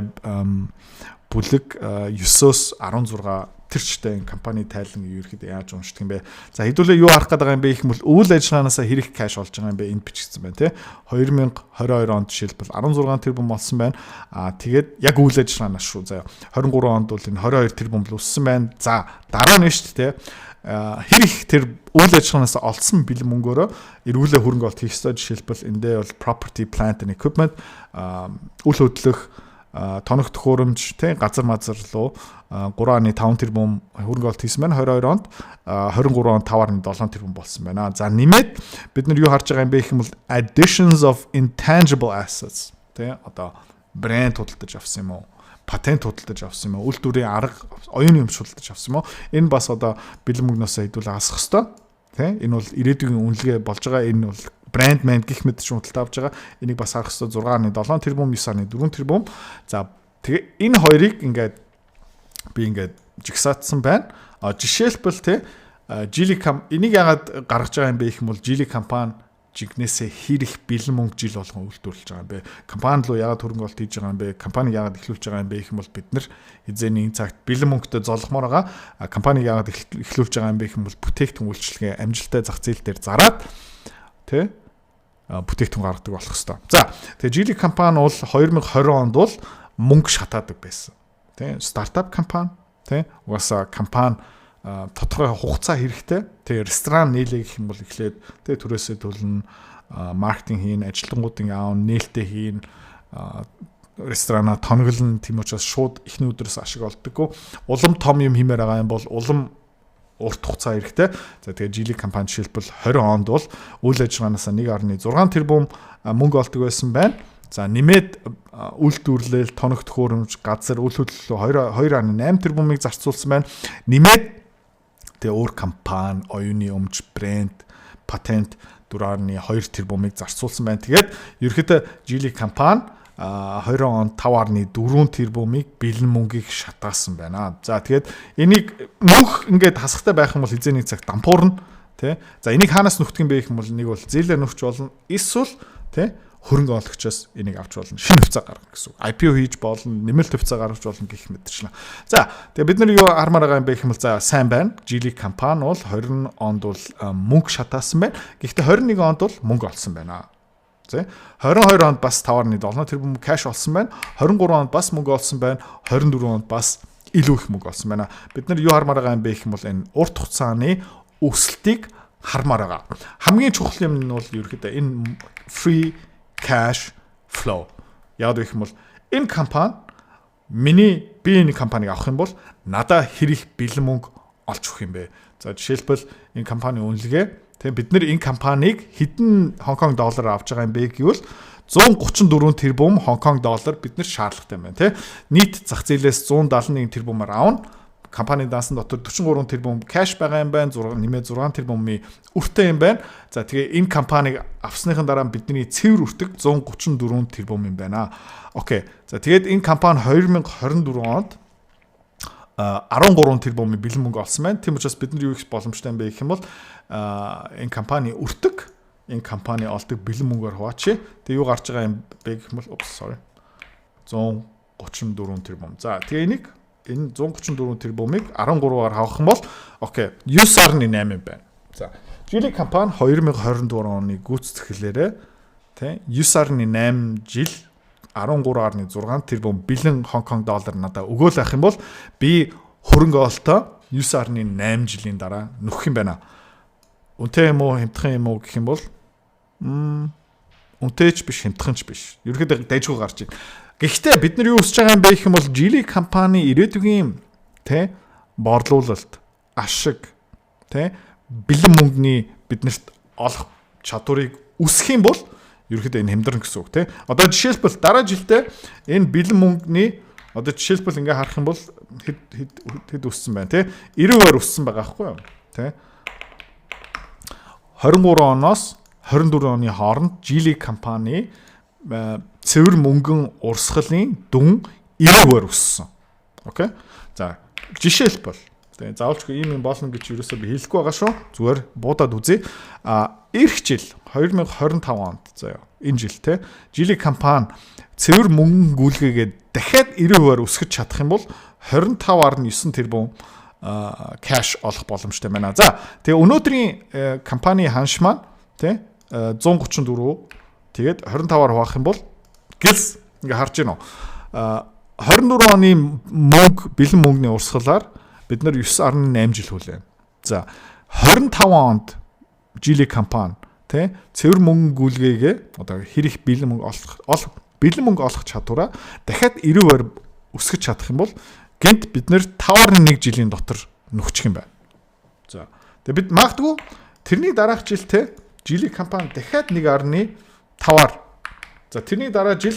бүлэг 9-өөс 16 тэрчтэй энэ компани тайланыг ерөөхдөө яаж уншдаг юм бэ? За хэдүүлээ юу харах гэдэг юм бэ гэх юм бол үйл ажиллагаанаас хэрэг кэш олж байгаа юм бэ? Энд бичигдсэн байна тий. 2022 онд жишээлбэл 16 тэрбум болсон байна. Тэгээд яг үйл ажиллагаанаас шүү. За 23 онд бол энэ 22 тэрбум л өссөн байна. За дараа нь шүү дээ тий. Хэрэг тэр үйл ажиллагаанаас олсон бэлэн мөнгөөрөө эргүүлээ хөрөнгө олт хийх ёстой. Жишээлбэл эндээ бол property, plant and equipment үйл хөдлөх тоног төхөөрөмж тий газар мазар руу 3.5 тэрбум хөрөнгө оруулалт хийсэн байна 22 онд 23 онд 5.7 тэрбум болсон байна. За нэмээд бид нар юу харж байгаа юм бэ гэх юм бол additions of intangible assets тий одоо брэнд худалдаж авсан юм уу? Патент худалдаж авсан юм уу? Үйл дүрийн арга оюуны юмш худалдаж авсан юм уу? Энэ бас одоо бэлэн мөнгнөөс хэдүүл хасах хэвээр тий энэ бол ирээдүйн үнэлгээ болж байгаа. Энэ бол брэнд мэнд гих мэд чинь худалдаа авч байгаа. Энийг бас харах хэвээр 6.7 тэрбум 9.4 тэрбум. За тэгээ энэ хоёрыг ингээд би ингээд жигсаатсан байна. Жишээлбэл тий энийг яагаад гаргаж байгаа юм бэ гэх юм бол Geely компани жигнэсээ хэрэг бэлэн мөнгө жил болгон үйлдвэрлэж байгаа юм бэ? Компани руу яагаад хөрөнгө оруулалт хийж байгаа юм бэ? Компани яагаад эхлүүлж байгаа юм бэ гэх юм бол бид нар эзэний цагт бэлэн мөнгөтэй золгомоор байгаа. Компани яагаад эхлүүлж байгаа юм бэ гэх юм бол бүтээгдэхүүн үйлчлэгээ амжилттай зах зээл дээр зараад тий бүтээгдэхүүн гаргадаг болох хэвээр. За тэгээ Geely компани бол 2020 онд бол мөнгө шатаадаг байсан. Тий стартап компани тий угаасаа компани тодорхой хугацаа хэрэгтэй. Тэгээ ресторан нийлээ гэх юм бол эхлээд тэгээ түрээсээ төлнө, маркетинг хийн, ажилтнуудын аав нээлттэй хийн, ресторана тоноглон тийм учраас шууд эхний өдрөөс ашиг олддоггүй. Улам том юм хиймээр байгаа юм бол улам урт хугацаа хэрэгтэй. За тэгээ Geely компани жишээлбэл 20 онд бол үйл ажиллагаанаас 1.6 тэрбум мөнгө олдог байсан байна. За нэмээд үйлдвэрлэл, тоног төхөөрөмж, газар үйл хөдлөлөө 2.8 тэрбумыг зарцуулсан байна. Нэмээд тэгээ өөр компани, оюуны өмч, брэнд, патент 4.2 тэрбумыг зарцуулсан байна. Тэгээд ерөнхийдөө Geely компани 20 онд 5.4 тэрбумыг бэлэн мөнгийг шатаасан байна. За тэгээд энийг мөнх ингээд хасахтай байх юм бол хизээний цаг дампуурна тий. За энийг хаанаас нөхдөг юм бэ гэх юм бол нэг бол зээлээр нөхч болно. Эсвэл тий хөрөнгө оологчоос энийг авч болно. Шинэ хувьцаа гаргах гэсэн үг. IPO хийж болно, нэмэлт хувьцаа гаргаж болно гэх мэтчлэн. За тэгээ бид нар юу хармаар байгаа юм бэ гэх юм бол за сайн байна. Geely компани бол 20 онд бол мөнгө шатаасан байна. Гэхдээ 21 онд бол мөнгө олсон байна. За 22 онд бас 5.7 тэрбум кэш олсон байна. 23 онд бас мөнгө олсон байна. 24 онд бас илүү их мөнгө олсон байна. Бид нар юу хармаар байгаа юм бэ гэх юм бол энэ урт хугацааны өсөлтийг хармаар байгаа. Хамгийн чухал юм нь бол ерөөхдөө энэ free cash flow. Яг гэх юм бол энэ компани би энэ компаниг авах юм бол надад хэрэг бэлэн мөнгө олж өгөх юм бэ. За жишээлбэл энэ компани үнэлгээ тэгээ бид нэр энэ компанийг хэдэн Хонконг доллараар авч байгаа юм бэ гэвэл 134 тэрбум Хонконг доллар бид нар шаардлагатай байна тий. Нийт зах зээлээс 171 тэрбумаар авна. Компани даасан дотор 43 тэрбум кэш байгаа юм байна. Нэмээд 6 тэрбумын үртэй юм байна. За тэгээ энэ компаниг авсныхан дараа бидний цэвэр үртэг 134 тэрбум юм байна. Окей. За тэгээд энэ компани 2024 онд 13 тэрбумын бэлэн мөнгө олсон байна. Тийм учраас бид нар юу их боломжтой юм бэ гэх юм бол энэ компани үртэг энэ компани олдог бэлэн мөнгөөр хуваачи. Тэгээ юу гарч байгаа юм бэ гэх юм бол 134 тэрбум. За тэгээ энийг энэ 134 тэрбумыг 13-аар хавах юм бол окей 9.8 юм байна. За Geely компани 2024 оны гүйцэтгэлээрээ тий 9.8 жил 13.6 тэрбум бэлэн Хонконг доллар надад өгөөл авах юм бол би хөрөнгө оолтоо 9.8 жилийн дараа нөхөх юм байна. Үнэтэй юм уу, хямдхан юм уу гэх юм бол үнэтэйч биш, хямдханч биш. Ерөнхийдөө дайжгүй гарч байна. Гэхдээ бид нар юу хүсэж байгаа юм бэ гэх юм бол Geely компани ирээдүйн тэ борлуулалт, ашиг, тэ бэлэн мөнгөний биднэрт олох чадварыг өсгөх юм бол ерөөхдөө энэ хямдран гэсэн үг тий. Одоо жишээлбэл дараа жилдээ энэ бэлэн мөнгөний одоо жишээлбэл ингээ харах юм бол хэд өссөн байна тий. 90% өссөн байгаа байхгүй юу тий. 23 оноос 24 оны хооронд Geely компани цэвэр мөнгөн урсгалын дүн 90% өссөн. Окей. За жишээлбэл тэгээ заавалчгүй ийм юм болно гэж юусоо би хэлэхгүй байгаа шүү. Зүгээр буудаад үзье. Ирэх жил 2025 онд заяа энэ жил те Geely компани цэвэр мөнгөн гүйлгээгээд дахиад 90% өсгөж чадах юм бол 25.9 тэрбум кэш олох боломжтой байна. За тэгээ өнөөдрийн компани ханш маань те 134 тэгээд 25-аар хуваах юм бол гэлс ингээ харж байна уу. 24 оны мөнгө бэлэн мөнгөний урсгалаар бид нар 9.8 жил хүлээн. За 25 онд Geely компани тэ цэвэр мөнгө гүйлгээгээ одоо хэрэг бэлэн мөнгө олох бэлэн мөнгө олох чадвараа дахиад 90% өсгөж чадах юм бол гэнт бид нэр 5.1 жилийн дотор нөхчих юм байна. За. Тэгээ бид магадгүй тэрний дараах жилтэй жилийн компани дахиад 1.5-аар. За тэрний дараа жил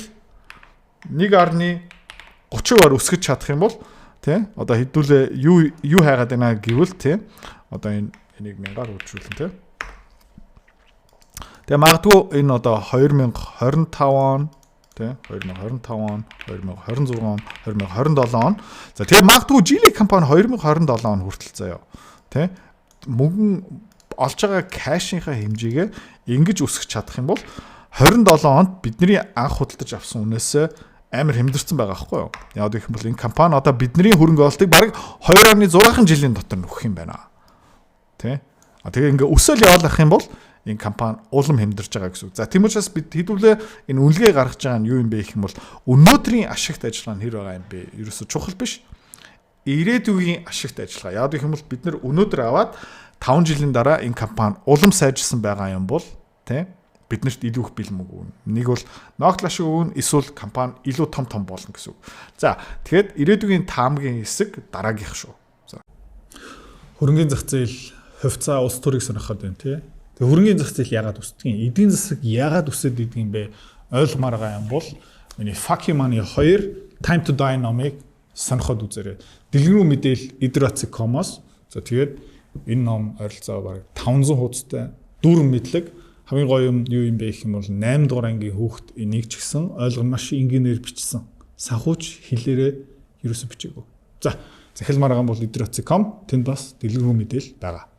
1.30%-аар өсгөж чадах юм бол тий одоо хэдүүлээ юу хайгаад байна гэвэл тий одоо энийг 1000-аар үржүүлэн тий. Тэгээ магадгүй энэ одоо 2025 он тий 2025 он, 2026 он, 2027 он. За тэгээ магадгүй жилийн компани 2027 он хүртэл заяа. Тий мөнгөн олж байгаа кэшийнхаа хэмжээгээ ингэж өсгөх чадах юм бол 27 онд бидний анх худалдаж авсан үнээсээ амар хэмдэрсэн байгаа байхгүй юу? Яг гэх юм бол энэ компани одоо бидний хөрөнгө оолтыг бараг 2.6 жилийн дотор нөхөх юм байна. Тэ? Тэгээ ингээ өсөөл явуулах юм бол энэ компани улам хэмдэрж байгаа гэсэн үг. За тийм учраас бид хэдүүлээ энэ үнэлгээ гаргаж байгаа нь юу юм бэ гэх юм бол өнөөдрийн ашигт ажиллагаа нь хэр байгаа юм бэ? Ерөөсө чухал биш. Ирээдүйн ашигт ажиллагаа. Яг гэх юм бол бид нэр өнөөдөр аваад 5 жилийн дараа энэ компани улам сайжирсан байгаа юм бол тий биднэрт илүү их бэлэн мөнгө өгнө. Нэг бол ногтлоо шиг өгнө, эсвэл компани илүү том болно гэсэн үг. За тэгэхэд ирээдүйн таамгийн хэсэг дараагийнх шүү. За хөрөнгөний зах зээл хувьцаа улс төрийг сонирхоод байна тий. Тэгээ хөрөнгөний зах зээл яагаад өсдөг юм? Эдийн засаг яагаад өсөд идэг юм бэ? Ойлгомоор байгаа юм бол миний Fuck Money 2 Time to Dynamic сонирхоод үзээрэй. Дэлгэрэнгүй мэдээлэл Idrotsicom-оос за тэгээд энэ ном ойролцоогоо бараг 500 хуудастай дүүрэн мэдлэг хамгийн гоё юм юу юм бэ гэх юм бол 8 дугаар ангийн хүүхэд энийг ч гэсэн ойлгоно маш энгийнээр бичсэн. Санхүүч хэлээрээ ерөөсө бичээгүй. За захилмаар байгаа бол Idrotsicom тэнд бас дэлгэрэнгүй мэдээлэл байгаа.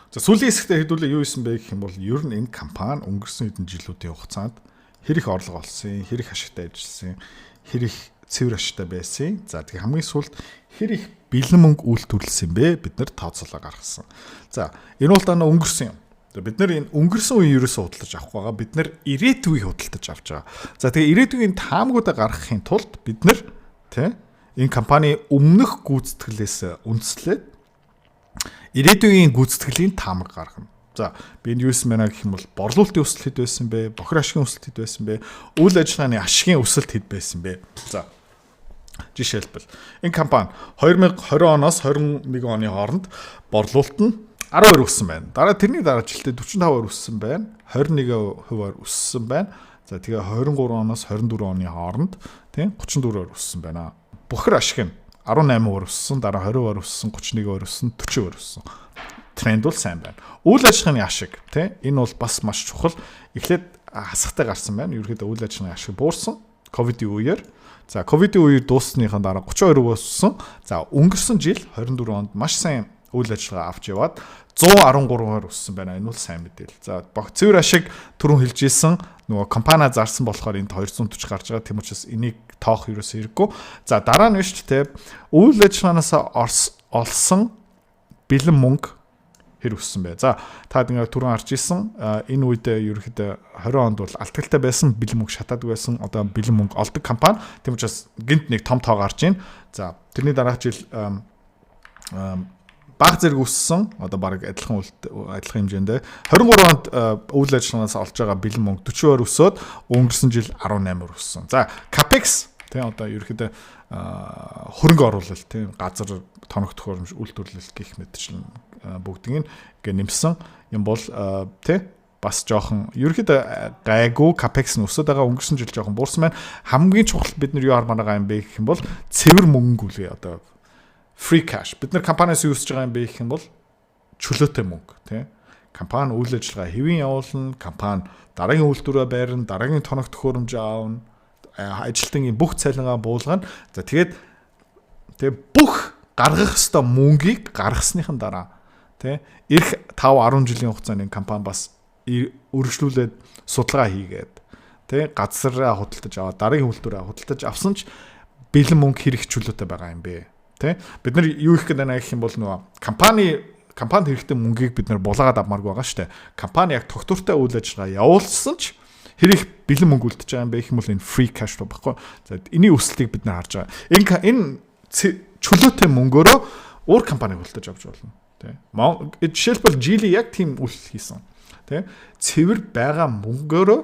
За сүүлийн хэсэгтээ хэдүүлээ юу исэн бэ гэх юм бол ер нь энэ компани өнгөрсөн хэдэн жилүүдийн хугацаанд хэр их орлого олсон, хэр их ашигтай ажилласан, хэр их цэвэр ашигтай байсан. За тэгээ хамгийн сүүлд хэр их бэлэн мөнгө үйлдвэрлэсэн бэ? Бид нэр тооцоолоо гаргасан. За энэ бол тань өнгөрсөн юм. Бид нэр энэ өнгөрсөн үеийн ерөөсөө худалдаж авах байгаа. Бид нэр ирээдүйг худалдаж авч байгаа. За тэгээ ирээдүйн таамгуудаа гаргахын тулд бид нэр тэ энэ компани өмнөх гүйцэтгэлээс үндэслээд ирээдүйн гүйцэтгэлийн таамаг гаргана. За би энэ юу юм бэ гэх юм бол борлуулалтын өсөлт хэд байсан бэ? Бохир ашигын өсөлт хэд байсан бэ? Үйл ажиллагааны ашигын өсөлт хэд байсан бэ? За жишээлбэл энэ компани 2020 оноос 21 оны хооронд борлуулалт нь 12 өссөн байна. Тэрний дараа жилдээ 45% өссөн байна. 21% өссөн байна. За тэгээ 23 оноос 24 оны хооронд тийм 34% өссөн байна. Бохир ашиг нь 18% өссөн, дараа 20% өссөн, 31% өссөн, 40% өссөн. Тренд бол сайн байна. Үйл ажиллагааны ашиг тийм энэ бол бас маш чухал. Эхлээд хасахтай гарсан байна. Ерөнхийдөө үйл ажиллагааны ашиг буурсан ковидын үеэр. За ковидын үеэр дуусныхаа дараа 32% өссөн. За өнгөрсөн жил 24 онд маш сайн үйл ажиллагаа авч яваад 113% өссөн байна. Энэ бол сайн мэдээлэл. За цэвэр ашиг түрүүн хэлж ийсэн нөгөө компани зарсан болохоор энд 240 гарч байгаа. Тийм учраас энийг тоох ерөөсөө хэрэггүй. За дараа нь биш те үйл ажиллагаанаас олсон бэлэн мөнгө хэр өссөн бэ? За та ингээд түрүүн харж ийсэн энэ үед ерөөхдөө 20 онд бол алтгалтай байсан бэлэн мөнгө шатаадаг байсан. Одоо бэлэн мөнгө олдог компани. Тийм учраас гинт нэг том тоо гарч ийн. За тэрний дараах жил баг зэрэг өссөн. Одоо баг адилхан хэмжээндээ 23 онд үйл ажиллагаанаас олж байгаа бэлэн мөнгө 40% өсөөд өнгөрсөн жил 18% өссөн. За Capex тийм одоо ерөөхдөө хөрөнгө оруулалт тийм газар тоног төхөөрөмж үйлдвэрлэл гэх мэтчлэн бүгдийг ингээ нэмсэн юм бол тийм бас жоохон ерөөхдөө гайгүй Capex нь өсөд байгаа өнгөрсөн жил жоохон буурсан байна. Хамгийн чухал бид нар юу хармаар байгаа юм бэ гэх юм бол цэвэр мөнгө үлээ одоо free cash. Бид нар компаниас юу өсөж байгаа юм бэ гэх юм бол чөлөөтэй мөнгө тийм компани үйл ажиллагаа хэвэн явуулна, компани дараагийн үйлдвэрээ байрна, дараагийн тоног төхөөрөмж аавна, ажилтны бүх цалингаа буулгана. За тэгээд бүх гаргах ёстой мөнгийг гаргасныхан дараа тий эх 5-10 жилийн хугацаанд компани бас өргөжлүүлээд судалгаа хийгээд тий газараа худалдаж аваад дараагийн үйлдвэрээ худалдаж авсан ч бэлэн мөнгө хэрэг чөлөөтэй байгаа юм бэ тий бид нар юу их гэдэг нь гэх юм бол нөгөө компанид хэрэгтэй мөнгийг бид нар булаагаад авмааргүй байгаа шүү дээ. Компани яг тогтвортой үйл ажиллагаа явуулсан ч хэрэг бэлэн мөнгө үлдэж байгаа юм бэ гэх юм бол энэ free cash flow баггүй. За энэний өсөлтийг бид нар харж байгаа. Энэ чөлөөтэй мөнгөөрөө өөр компаниг худалдаж авч болно. Тэ. Жишээлбэл Geely яг тийм үйл хийсэн. Тэ. Цэвэр байгаа мөнгөөрөө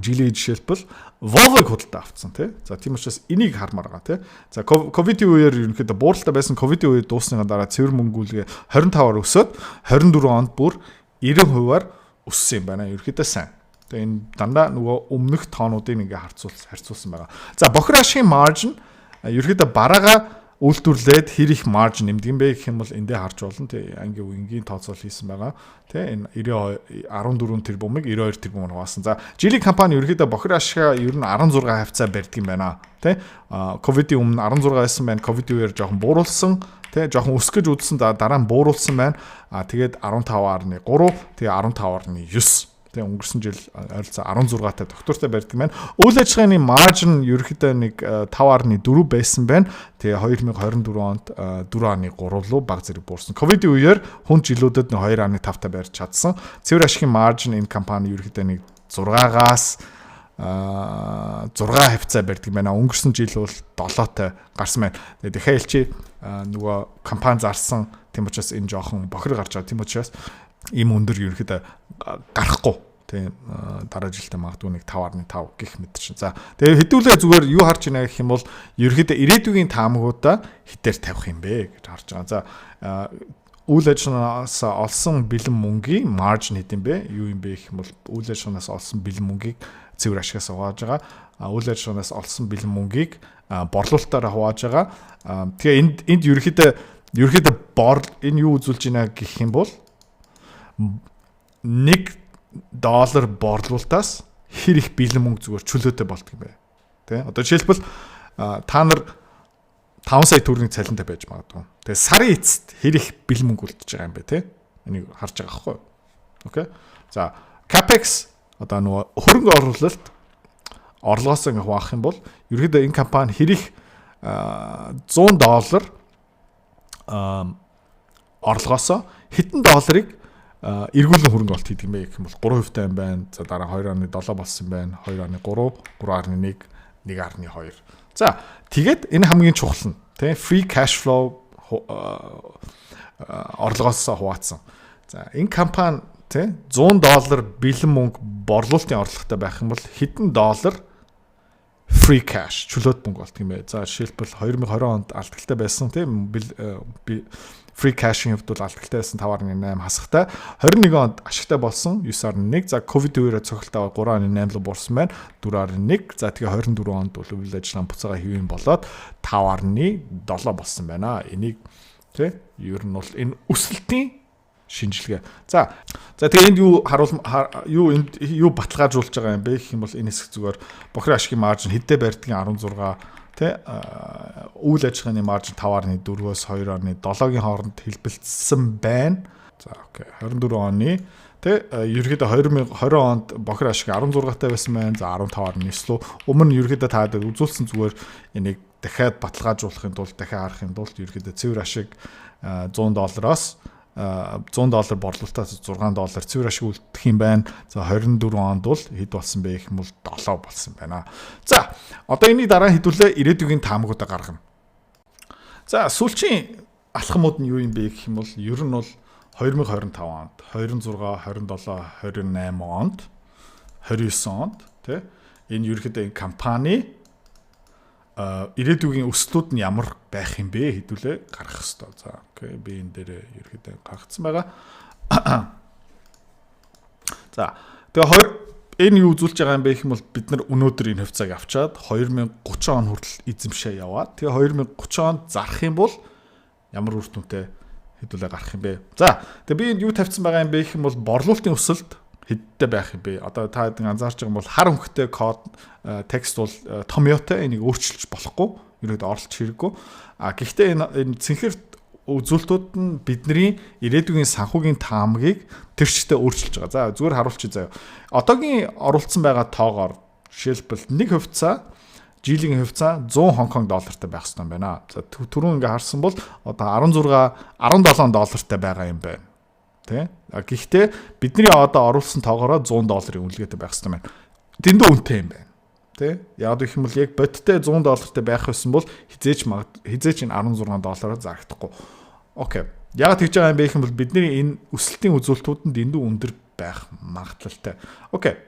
жилийн жишээлбэл Volvo-г худалдаа авцсан тий. За тийм учраас энийг хармаар байгаа тий. За ковидын үеэр ерөнхийдөө бууралтай байсан ковидын үе дуусны дараа цэвэр мөнгө үлгээ 25-аар өсөд 24 онд бүр 90%-аар өссөн юм байна. Ерөнхийдөө сайн. Тэгээ энэ дандаа нөгөө өмнөх тоонуудыг ингээ харьцуулсан байгаа. За бохир ашигын margin ерөнхийдөө бараагаа үйлдвэрлээд хэр их маржин нэмдэг юм бэ гэх юм бол эндээ харж болно тий ангийн энгийн тооцоол хийсэн байгаа тий энэ 14 тэрбумыг 92 тэрбумаар хуваасан. За жилийн компани ерөөдөө бохир ашигаа ер нь 16 хавцаа барьдаг юм байна тий ковидын өмнө 16 байсан байна ковидын үеэр жоохон бууруулсан тий жоохон өсгөж үзсэн дараа нь бууруулсан байна тэгээд 15.3 тэгээ 15.9 өнгөрсөн жил ойролцоо 16-тай доктортой барьдаг байна. Үйл ажиллагааны маржин ерөөхдөө нэг 5.4 байсан байна. Тэгээ 2024 онд 4.3 руу баг зэрэг буурсан. Ковидын үеэр хүн жилүүдэд 2.5-тай барьж чадсан. Цэвэр ашигын маржин энэ компани ерөөхдөө нэг 6-аас 6 хавцаа барьдаг байна. Өнгөрсөн жил бол 7-тай гарсан байна. Тэгээ дахиад чи нөгөө компани зарсан тийм учраас энэ жоохон бохир гарч байгаа. Тийм учраас ийм өндөр ерөөхдөө гарахгүй тийм дараа жилдээ магадгүй нэг 5.5 гэх мэт чинь. За тэгээ хэдүүлээ зүгээр юу харж байна гэх юм бол ерөөхдөө ирээдүйн таамагуудаа хитээр тавих юм бэ гэж харж байгаа. За үйл ажиллагаанаас олсон бэлэн мөнгийн маржин хэд юм бэ? Юу юм бэ гэх юм бол үйл ажиллагаанаас олсон бэлэн мөнгийг цэвэр ашигаас хувааж байгаа. Үйл ажиллагаанаас олсон бэлэн мөнгийг борлуулалтаараа хувааж байгаа. Тэгээ энд ерөөхдөө энэ юу үзүүлж байна гэх юм бол $1 борлуулалтаас хэр их бэлэн мөнгө зүгээр чөлөөтэй болдог юм бэ? Тэ? Одоо жишээлбэл та нар 5 сая төгрөгийн цалинтай байж магадгүй. Тэгээ сарын эцэст хэр их бэлэн мөнгө үлдчихэж байгаа юм бэ, тэ? Энийг харж байгаа байхгүй юу? Окей. За, capex одоо нөгөө хөрөнгө оруулалт орлогоос ингээ хуваах юм бол ерөөдөө энэ компани хэр их $100 орлогоос хэдэн долларыг эргүүлэн хөрөнгө олт хийдэг юм бэ гэх юм бол 3% таа юм байна. За дараа 2.7 болсон юм байна. 2.3, 3.1, 1.2. За тэгээд энэ хамгийн чухал нь тийм free cash flow орлогоос хуваацсан. За энэ компани тийм $100 бэлэн мөнгө борлуулалтын орлоготой байх юм бол хэдэн доллар free cash чөлөөт мөнгө болт юм бэ? За жишээлбэл 2020 онд алдагтай байсан тийм free cash-ийн хувьд бол алдагтай байсан 5.8 хасахтай 21 онд ашигтай болсон 9.1 за ковид үеэр цогцолтой 3.8 руу буурсан байна 4.1 за тэгээ 24 онд бол үйл ажиллагаа буцаага хэвэн болоод 5.7 болсон байна. Энийг тий ер нь бол энэ өсөлтийн шинжилгээ. За тэгээ энд юу баталгаажуулж байгаа юм бэ гэх юм бол энэ хэсэг зүгээр бохир ашигын маржин хэддээ барьдгийн 16 тэ үйл ажиллагааны маржин 5.4-өөс 2.7-гийн хооронд хэлбэлцсэн байна. За окей 24 оны тэ ерөөдөө 2020 онд бохир ашиг 16-тай байсан байна. За 15.9 лөө өмнө ерөөдөө таад үзүүлсэн зүгээр энийг дахиад баталгаажуулахын тулд дахиад харахын тулд ерөөдөө цэвэр ашиг $100-оос $100 борлуулалтаас $6 цэвэр ашиг үлдэх юм байна. За 24 онд бол хэд болсон бэ гэх юм бол 7 болсон байна. За одоо энэний дараа хэдүүлээ ирээдүйн таамагуудаа гаргана. За сүүлчийн алхмууд нь юу юм бэ гэх юм бол ер нь бол 2025 онд 26, 27, 28 онд 29 онд тий энэ ерөөхдөө энэ компани ирээдүйн өслүүд нь ямар байх юм бэ хэдүүлээ гаргах хэрэгтэй. За окей би энэ дээр ерөөдөө гаргацсан байгаа. За тэгээ энэ юу үзүүлж байгаа юм бэ гэх юм бол бид нар өнөөдөр энэ хувьцааг авчаад 2030 он хүртэл эзэмшээ яваад тэгээ 2030 онд зарах юм бол ямар үр дүнтэй хэдүүлээ гарах юм бэ. За тэгээ би энд юу тавьсан байгаа юм бэ гэх юм бол борлуулалтын өсөлт хэдтэй байх юм бэ? Одоо та хэд анзаарч байгаа юм бол хар хөнгөтэй код текст бол том ёотой энийг өөрчилж болохгүй. Ерөөд орлож хэрэггүй. Гэхдээ энэ цэнхэр үзүүлэлтүүд нь бидний ирээдүйн санхүүгийн таамагийг тэр чигтээ өөрчилж байгаа. За зүгээр харуулчих заяа. Одоогийн оруулсан байгаа тоогоор жишээлбэл нэг хувьцаа жилийн хувьцаа 100 Хонконг доллартай байх хэрэгтэй юм байна. За түрүүн ингээ харсан бол одоо 17 доллартай байгаа юм байна. Тэ? Гэхдээ бидний одоо оруулсан тоогоороо $100 үнэлгээтэй байх хэрэгтэй байна. Дэндүү үнэтэй юм байна. Тэ? Яг гэх юм бол яг бодиттой $100 байх байсан бол хизээч энэ $16 зарагдахгүй. Окей. Яг тэгж байгаа юм бэ гэх юм бол бидний энэ өсөлтийн үзүүлэлтүүд нь дэндүү өндөр байх магадлалтай. Окей.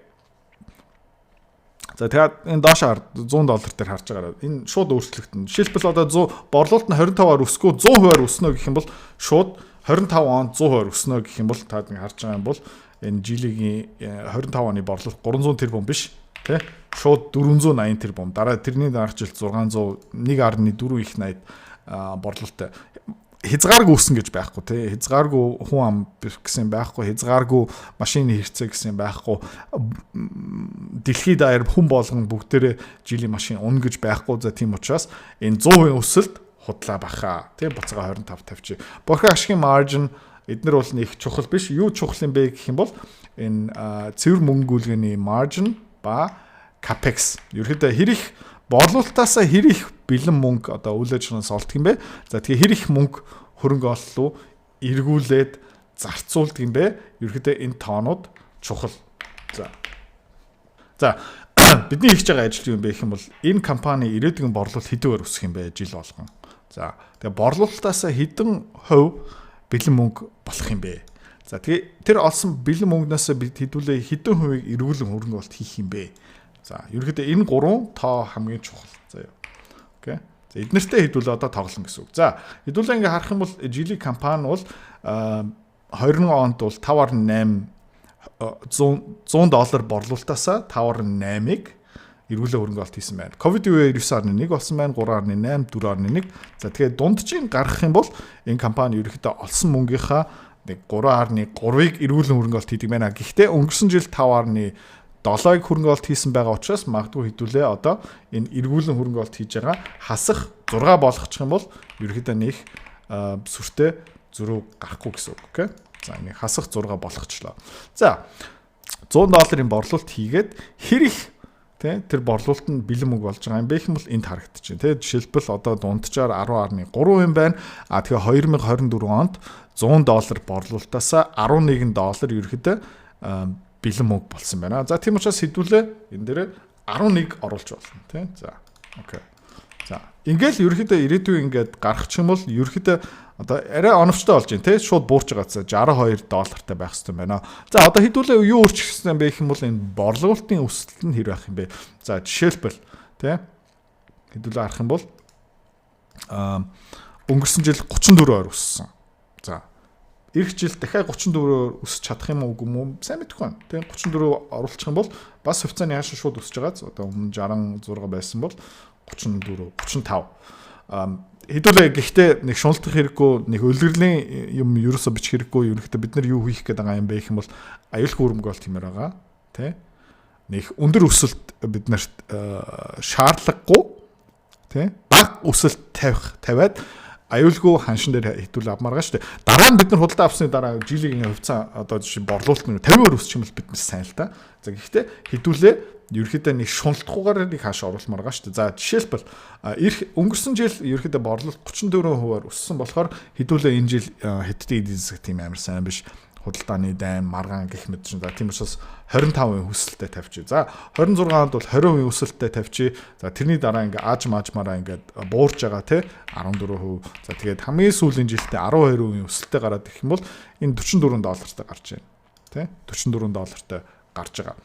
За тэгээд энэ доош $100 дээр харж байгаараа энэ шууд өөрчлөгдөн. Жишээлбэл одоо 100 борлуулалт нь 25%-аар өсгөө 100%-аар өснө гэх юм бол шууд 25 онд 100% өснө гэх юм бол та харж байгаа юм бол энэ жилийн 25 оны борлуулалт 300 тэрбум биш тий шууд 480 тэрбум дараа тэрний дараах жил 600 1.4 их 80 борлуулалттай хязгааргүй өснө гэж байхгүй тий хязгааргүй хүн ам гэсэн байхгүй хязгааргүй машины хэрэгцээ гэсэн байхгүй дэлхийд даяар хүн болгон бүгдээрээ жилийн машин унна гэж байхгүй за тийм учраас энэ 100% өсөлт худлаа баха тий буцаага 25 тавьчих. Бохир ашигын маржин эднэр бол нэг чухал биш. Юу чухал юм бэ гэх юм бол энэ цэвэр мөнгөлгөний маржин ба capex. Ерөөдөө хэрэг борлуулалтаас хэрэг бэлэн мөнгө одоо үйл ажиллагаанаас олдох юм бэ? За тэгээ хэрэг мөнгө хөрөнгө ооллоо эргүүлээд зарцуулдаг юм бэ? Ерөөдөө энэ тоонууд чухал. За бидний хийж байгаа ажил юу юм бэ гэх юм бол энэ компани ирээдүйн борлуулалт хэдүүгээр өсөх юм бэ жил болгон. За тэгээ борлуулалтаас хэдэн хувь бэлэн мөнгө болох юм бэ? За тэгээ тэр олсон бэлэн мөнгнөөс бид хэдүүлээ хэдэн хувийг эргүүлэн хөрөнгө оолт хийх юм бэ? За ерөөдөө энэ гурван тоо хамгийн чухал. Заяа. Окей. За эднэртэй хэдүүлээ одоо тоглоно гэсэн үг. За хэдүүлээ ингээ харах юм бол Geely компани бол 20 онд бол 5.8 $100 борлуулалтаас 5.8-ыг эргүүлээ хөрөнгө оолт хийсэн байна. Ковид үеэр 9.1 болсон байна, 3.8, 4.1. За тэгэхээр дундчийн гарах юм бол энэ компани ерөөхдөө олсон мөнгийнхаа 3.3-ыг эргүүлэн хөрөнгө оолт хийдэг байна. Гэхдээ өнгөрсөн жил 5.7-ыг хөрөнгө оолт хийсэн байгаа учраас магадгүй хэдүүлээ одоо энэ эргүүлэн хөрөнгө оолт хийж байгаа хасах 6 болгочих юм бол ерөөхдөө нэг сүртэй зөрүү гарахгүй гэсэн үг. Окей. За нэг хасах 6 болгочлоо. За $100-ын борлуулалт хийгээд хэрэг тэр борлуулалт нь бэлэн мөнгө болж байгаа юм бэ гэх юм бол энд харагдчихэв. Жишээлбэл одоо дунджаар 10.3 юм байна. Тэгэхээр 2024 онд $100 борлуулалтаас $11 ерөөхдөө бэлэн мөнгө болсон байна. За тийм учраас хэдүүлээ энэ дээр 11 оруулж болно тий. За окей. За ингээл ерөөхдөө ирээдүйн ингээд гаргачих юм бол ерөөхдөө одоо арай оновчтой болж байна тий. Шууд буурч байгаадаа $62 байх хэрэгтэй байна. За одоо хэдүүлээ юу өөрчлөгдсөн бэ гэх юм бол энэ борлуулалтын өсөлт нь хэр байх юм бэ? За жишээлбэл тий. Хэдүүлээ харах юм бол өнгөрсөн жил 34% өссөн. За эх жил дахиад 34% өсөж чадах юм уу үгүй юм сайн мэдэхгүй байна. Тэг 34 оруулах юм бол бас хувьцааны хаашаа шууд өсөж байгаа. Одоо өмнө 66 байсан бол 34, 35. Хэдүүлээ гэхдээ нэг шуналдах хэрэггүй, нэг өлгөрлийн юм ерөөсө бичих хэрэггүй. Ерөнхийдөө бид нар юу хийх гээд байгаа юм бэ гэх юм бол аюулгүй хөрөнгө оолт хиймээр байгаа. Тэ? Нэг өндөр өсөлт биднэрт шаардлагагүй. Тэ? Бага өсөлт тавиад аюулгүй ханшин дээр хитүүл авмаар байгаа шүү дээ. Дараа нь бид нар худалдаа авсны дараа жилийн хувьцаа одоо жишээ борлуулалт нь 50% өсчих юм бол биднес сайн л та. За гэхдээ хитүүлээ ерөөхдөө нэг шуналтгүйгээр нэг хааш оруулмаар байгаа шүү дээ. За жишээлбэл өнгөрсөн жил ерөөхдөө борлуулалт 34%-аар өссөн болохоор хитүүлээ энэ жил хятадын эдийн засаг тийм амар сайн биш. Худалдааны дайн, маргаан гэх мэт чинь. За тийм учраас 25% өсөлттэй тавьчих. За 26 онд бол 20% өсөлттэй тавьчих. За тэрний дараа ингээ аажмаараа ингээд буурж байгаа те 14%. За тэгээд хамгийн сүүлийн жилдээ 12% өсөлттэй гараад ирэх юм бол энэ $44 гарч байна. Тэ $44 гарч байгаа.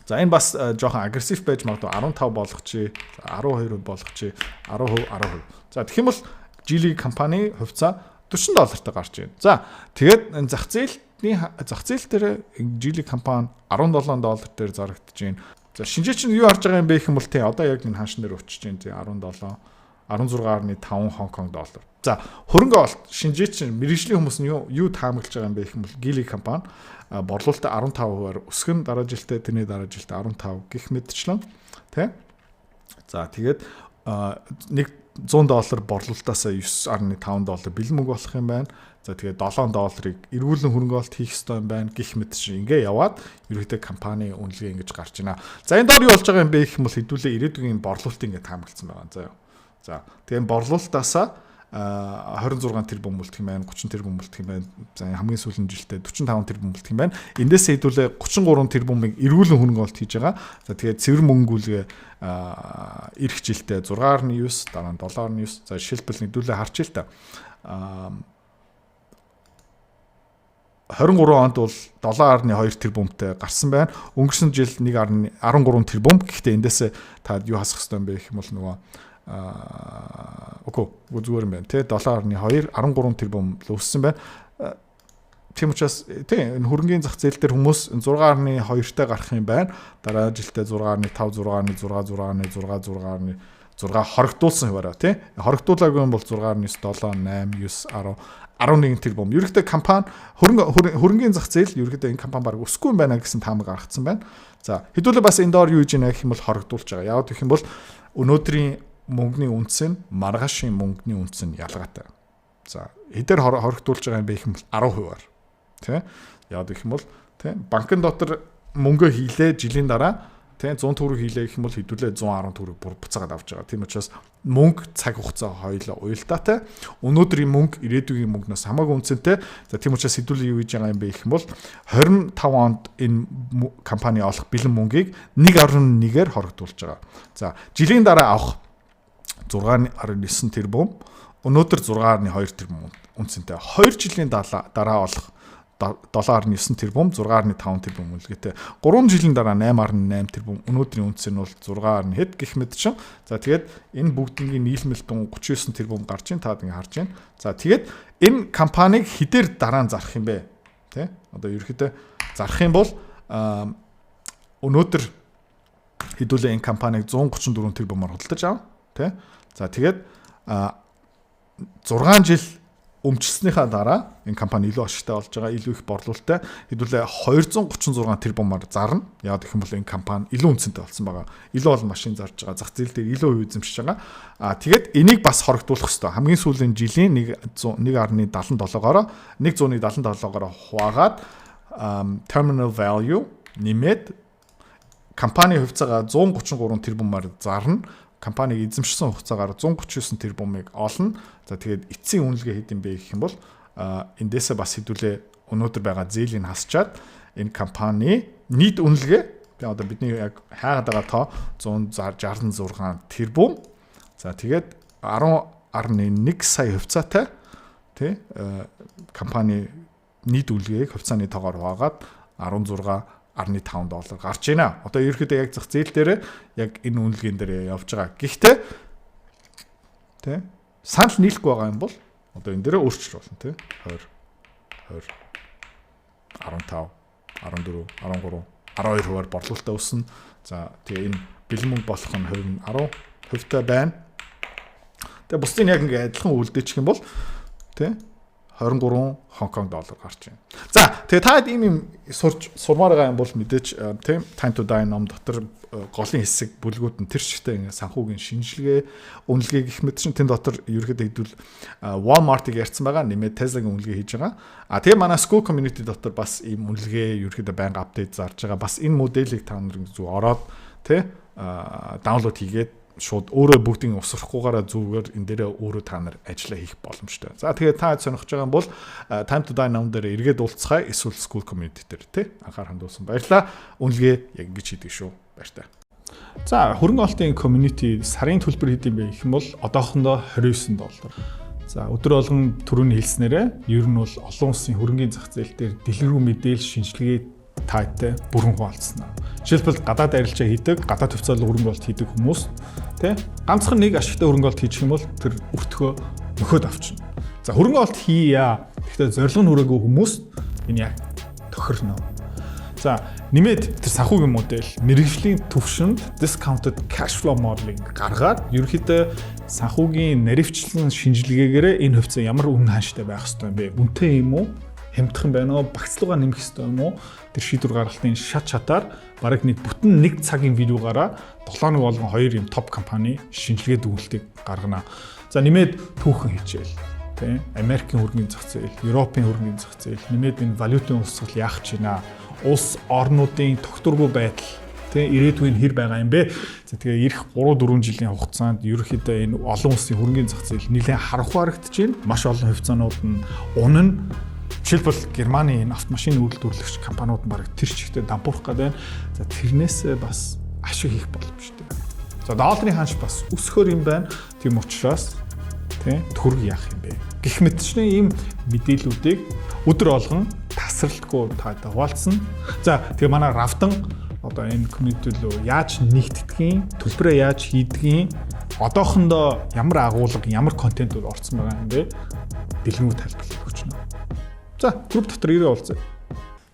За энэ бас жоохон агрессив байж магадгүй 15 болгочих, 12% болгочих, 10%. За тэгэх юм бол Geely компани хувьцаа $40 гарч байна. За тэгээд зах зээл дээр Geely компани $17 дээр зарагдаж байна. За шинжээ чинь юу харж байгаа юм бэ гэх юм бол тий одоо яг энэ хаашин дээр өчөж байна тий 16.5 Хонконг доллар. За хөрөнгө оолт шинжээ чинь мэргэжлийн хүмүүс нь юу таамаглаж байгаа юм бэ гэх юм бол Geely компани борлуулалтаа 15%-аар өсгөн дараа жилдээ тэрний дараа жилдээ 15 гэх мэтчлэн тий. За тэгээд нэг $100 борлуулалтаас $9.5 бэлэн мөнгө болох юм байна. За тэгээд $7 эргүүлэн хөрөнгө оолт хийх ёстой юм байна. Гэх мэт чинь ингээ яваад ерөөдөө компани үнэлгээ ингэж гарч байна. За энэ доор юу болж байгаа юм бэ гэх юм бол хэдүүлээ ирээдүйн борлуулалт ингээ таамагласан байгаа. Заа. За тэгээд борлуулалтаасаа 26 тэрбум мөлтөх юм байна, 30 тэрбум мөлтөх юм байна. За хамгийн сүүлийн жилдээ 45 тэрбум мөлтөх юм байна. Эндээсээ хэдүүлээ 33 тэрбумыг эргүүлэн хөрөнгө оолт хийж байгаа. За тэгээд цэвэр мөнгөлгээ эх жилдээ 6.9, дараа нь 7.9. За жишээлбэл нэгдүүлээ харчих л та. 23 онд бол 7.2 тэрбумтай гарсан байна. Өнгөрсөн жил 1.13 тэрбум. Гэхдээ эндээс та юу хасах хэрэгтэй юм бэ гэх юм бол нөгөө зүгээр юм байна. Тэ 7.2 13 тэрбум л өссөн байна. Тийм учраас энэ хөрөнгөний зах зээл дээр хүмүүс 6.2-тай гарах юм байна. Дараа жилдээ 6.5, 6.6, 6.6, 6.6 хоригдуулсан хуваараа тий. Хоригдуулаагүй юм бол 6.9, 7, 8, 9, 10 11 тэрбум. Ерөнхийдөө компани хөрөнгөний зах зээл ерөнхийдөө энэ компани баг өсөхгүй юм байна гэсэн таамаг гаргацсан байна. За хэдүүлээ бас энэ доор юу хийж байна гэх юм бол хоригдуулж байгаа. Яагаад гэх юм бол өнөөдрийн мөнгөний үндэс нь маргаашийн мөнгөний үндэс нь ялгаатай. За хэдээр хоригдуулж байгаа юм бэ гэх юм бол 10%-аар. Тэ? Яагаад гэх юм бол тэ банкн дотор мөнгө хийлээ жилийн дараа тэ 100 төгрөг хийлээ гэх юм бол хэдүүлээ 110 төгрөг буцаагаад авч байгаа. Тийм учраас мөнгө цаг хугацаа хоёулаа уялдаатай. Өнөөдрийн мөнгө ирээдүйн мөнгнөөс хамаагүй үнцэнтэй. За тийм учраас хэдүүлээ юу хийж байгаа юм бэ гэх юм бол 25 онд энэ компани олох бэлэн мөнгийг 1.1-ээр хоригдуулж байгаа. За жилийн дараа авах 6.9 тэрбум, өнөөдөр 6.2 тэрбум үнцэнтэй. 2 жилийн дараа олох 7.9 тэрбум, 6.5 тэрбум үнэлгээтэй. 3 жилийн дараа 8.8 тэрбум, өнөөдрийн үндэс нь бол 6 хэд гэх мэт чинь. За тэгээд энэ бүгдийн нийлмэл тун 39 тэрбум гарч ийн таад ингэ харж байна. За тэгээд энэ компаниг хэдээр дараа нь зарах юм бэ? Тэ? Одоо ерөөхдөө зарах юм бол өнөөдөр хэдүүлээ энэ компаниг 134 тэрбумаар худалдаж авна. Тэ? За тэгээд 6 жил өмчлснийхаа дараа энэ компани илүү ашигтай болж байгаа, илүү их борлуулалттай хэдүүлээ 236 тэрбумаар зарна. Яагаад гэх юм бол энэ компани илүү үнцэнтэй болсон байгаа. Илүү олон машин зарж байгаа, зах зээл дээр илүү хувь эзэмшиж байгаа. Тэгээд энийг бас хоригдуулах хэрэгтэй. Хамгийн сүүлийн жилийн 1.77-оор 177-оор хуваагаад terminal value нэмээд компани хувьцаагаа 133 тэрбумаар зарна. Компаниг эзэмшсэн хугацаагаар 139 тэрбумыг олно. За тэгээд эцсийн үнэлгээ хэд юм бэ гэх юм бол эндээсээ бас хэдүүлээ өнөөдөр байгаа зээлийн хасчаад энэ компани нийт үнэлгээ одоо бидний яг хайгаад байгаа тоо 166 тэрбум. За тэгээд 10.1 сая хувьцаатай тий компани нийт үнэлгээг хувьцааны тоогоор хуваагаад 16.5 $. Гарч байна. Одоо ерөөхдөө яг зах зээл дээр яг энэ үнэлгээнд дээр явж байгаа. Гэхдээ тэ санал нийлэхгүй байгаа юм бол одоо энэ дээр өөрчлөлт болно тэ 20 15 14 13 12%-аар борлуулалтаа өснө. За тэгээ энэ бэлэн мөнгө болох нь хувь нь 10%-тай байна. Тэгээ бусдын яг ингээ адилхан үлдээчих юм бол тэ 23 Хонконг доллар гарч байна. За тэгээ та ийм сурмаар байгаа юм бол мэдээж тийм Time to Die ном дотор голын хэсэг бүлгүүд нь тэр чигтээ ингээ санхүүгийн шинжилгээ, үнэлгээ гэх мэт чинь тэн дотор ерөөхдөө хэдүүл Walmart-ыг ярьсан байгаа, нэмээд Tesla-гийн үнэлгээ хийж байгаа. Тэгээ манай School Community дотор бас ийм үнэлгээ ерөөхдөө байнга апдейт зарж байгаа. Бас энэ модельийг та нар зүг ороод тий даунлоад хийгээд шууд өөрөө бүгдийн усрахгүйгаараа зүгээр энэ дээрээ өөрөө та нар ажиллаа хийх боломжтой. За тэгээд та сонирхож байгаа юм бол Time to Die ном дээр эргээд уулзцай эсвэл School Community дээр тий анхаар хандуулсан баярлаа. Үнэлгээ яг ингэж хийдэг шүү. Баяртай. За хөрөнгө олонтын community сарын төлбөр хэд юм бэ гэх юм бол одоохондоо $29. За өдөр болгон түрүүний хэлснээрээ ер нь бол олон улсын хөрөнгөний зах зээл дээр дэлгэрэнгүй мэдээлэл шинжилгээ таатай бүрэн хуваалцсан. Жишээлбэл гадаад арилжаа хийдэг, гадаад хувьцаалал хөрөнгө олт хийдэг хүмүүс тий ганцхан нэг ашигтай хөрөнгө олт хийчих юм бол тэр өртгөө нөхөд авчна. За хөрөнгө олт хийя. Гэхдээ зорилго нь хүрээгүй хүмүүс энэ яг тохирно. За нэмээд тэр санхүүгийн модель мэргэжлийн төвшөнд discounted cash flow modeling гаргаад ерөнхийдөө санхүүгийн наривчлан шинжилгээгээр энэ хувьцаа ямар үнэ хааштай байх ёстой юм бэ? Үнэтэй юм уу? Хямдхан байна уу? Багцлуугаа нэмэх ёстой юм уу? Тэр шийдвэр гаргалтын шат шатаар бараг нэг бүтэн нэг цагийн видеогаараа 7 нэг болгон 2 юм топ компани шинжилгээ дүгнэлтийг гаргана. За нэмээд түүхэн хичээл тий Америкийн хөрөнгөний зах зээл, Европын хөрөнгөний зах зээл, нэмээд энэ валютын урсгал яах гэж байна? Улс орнуудын тогтворгүй байдал тий ирээдүйн хэр байгаа юм бэ? За тэгээ эх 3-4 жилийн хугацаанд ерөнхийдөө энэ олон улсын хөрөнгөний зах зээл нэлээд харанхуй харагдаж байна. Маш олон хувьцаанууд нь унана. Жишээлбэл Германы энэ автомашины үйлдвэрлэгч компаниуд нь бараг тэр чигтээ дампуурах гэдэг байна. За тэрнээс бас ашиг хийх боломжтой. За долларын ханш бас өсөхөр юм байна. Тийм учраас тий төгрөг яах юм бэ? Гэх мэтчний ийм мэдээллүүдийг өдөр болгон тасралтгүй та хуваалцсан. За тэгээ манай равдан одоо энэ community руу яаж нэгтгэдгийг, төлбөрөө яаж хийдгийг, одоохондоо ямар агуулга, ямар контентууд орсон байгаа юм бэ? Дэлгэрэнгүй тайлбарлах гэж байна. За, групп дотор ирээ уулзъя.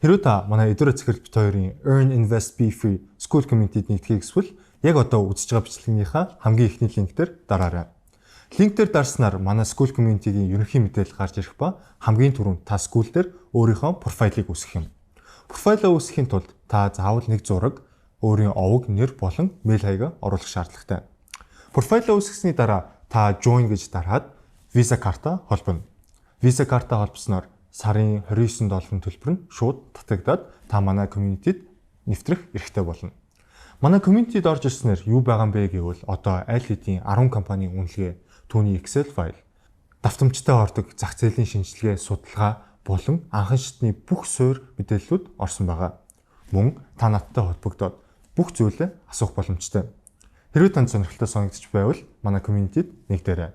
Хэрвээ та манай Эдүрэ Цэцэрлэг бит хоёрын Earn Invest Be Free School Community-д нэгдэхийг эсвэл яг одоо үзэж байгаа бичлэгнийхаа хамгийн ихний линк дээр дараарай. Линк дээр дарснаар манай School Community-гийн ерөнхий мэдээлэл гарч ирэх ба хамгийн түрүүнд та school дээр өөрийнхөө профайлыг үүсгэх юм. Профайлаа үүсгэхийн тулд та заавал нэг зураг, өөрийн овог, нэр болон мэйл хаягаа оруулах шаардлагатай. Профайлаа үүсгэсний дараа та join гэж дараад Visa карта холбоно. Visa карта холбосноор сарын $29 төлбөр нь шууд татагдаад та манай community-д нэвтрэх эрхтэй болно. Манай community-д орж ирснээр юу байгаа юм бэ гэвэл одоо аль хэдийн 10 компанийн үнэлгээ, түүний Excel файл, давтамжтай ордог зах зээлийн шинжилгээ, судалгаа болон анхан шатны бүх суурь мэдээллүүд орсон байгаа. Мөн та надтай холбогдоод бүх зүйлээ асуух боломжтой. Хэрвээ танд сонирхолтой санагдчих байвал манай community-д нэгдээрэй.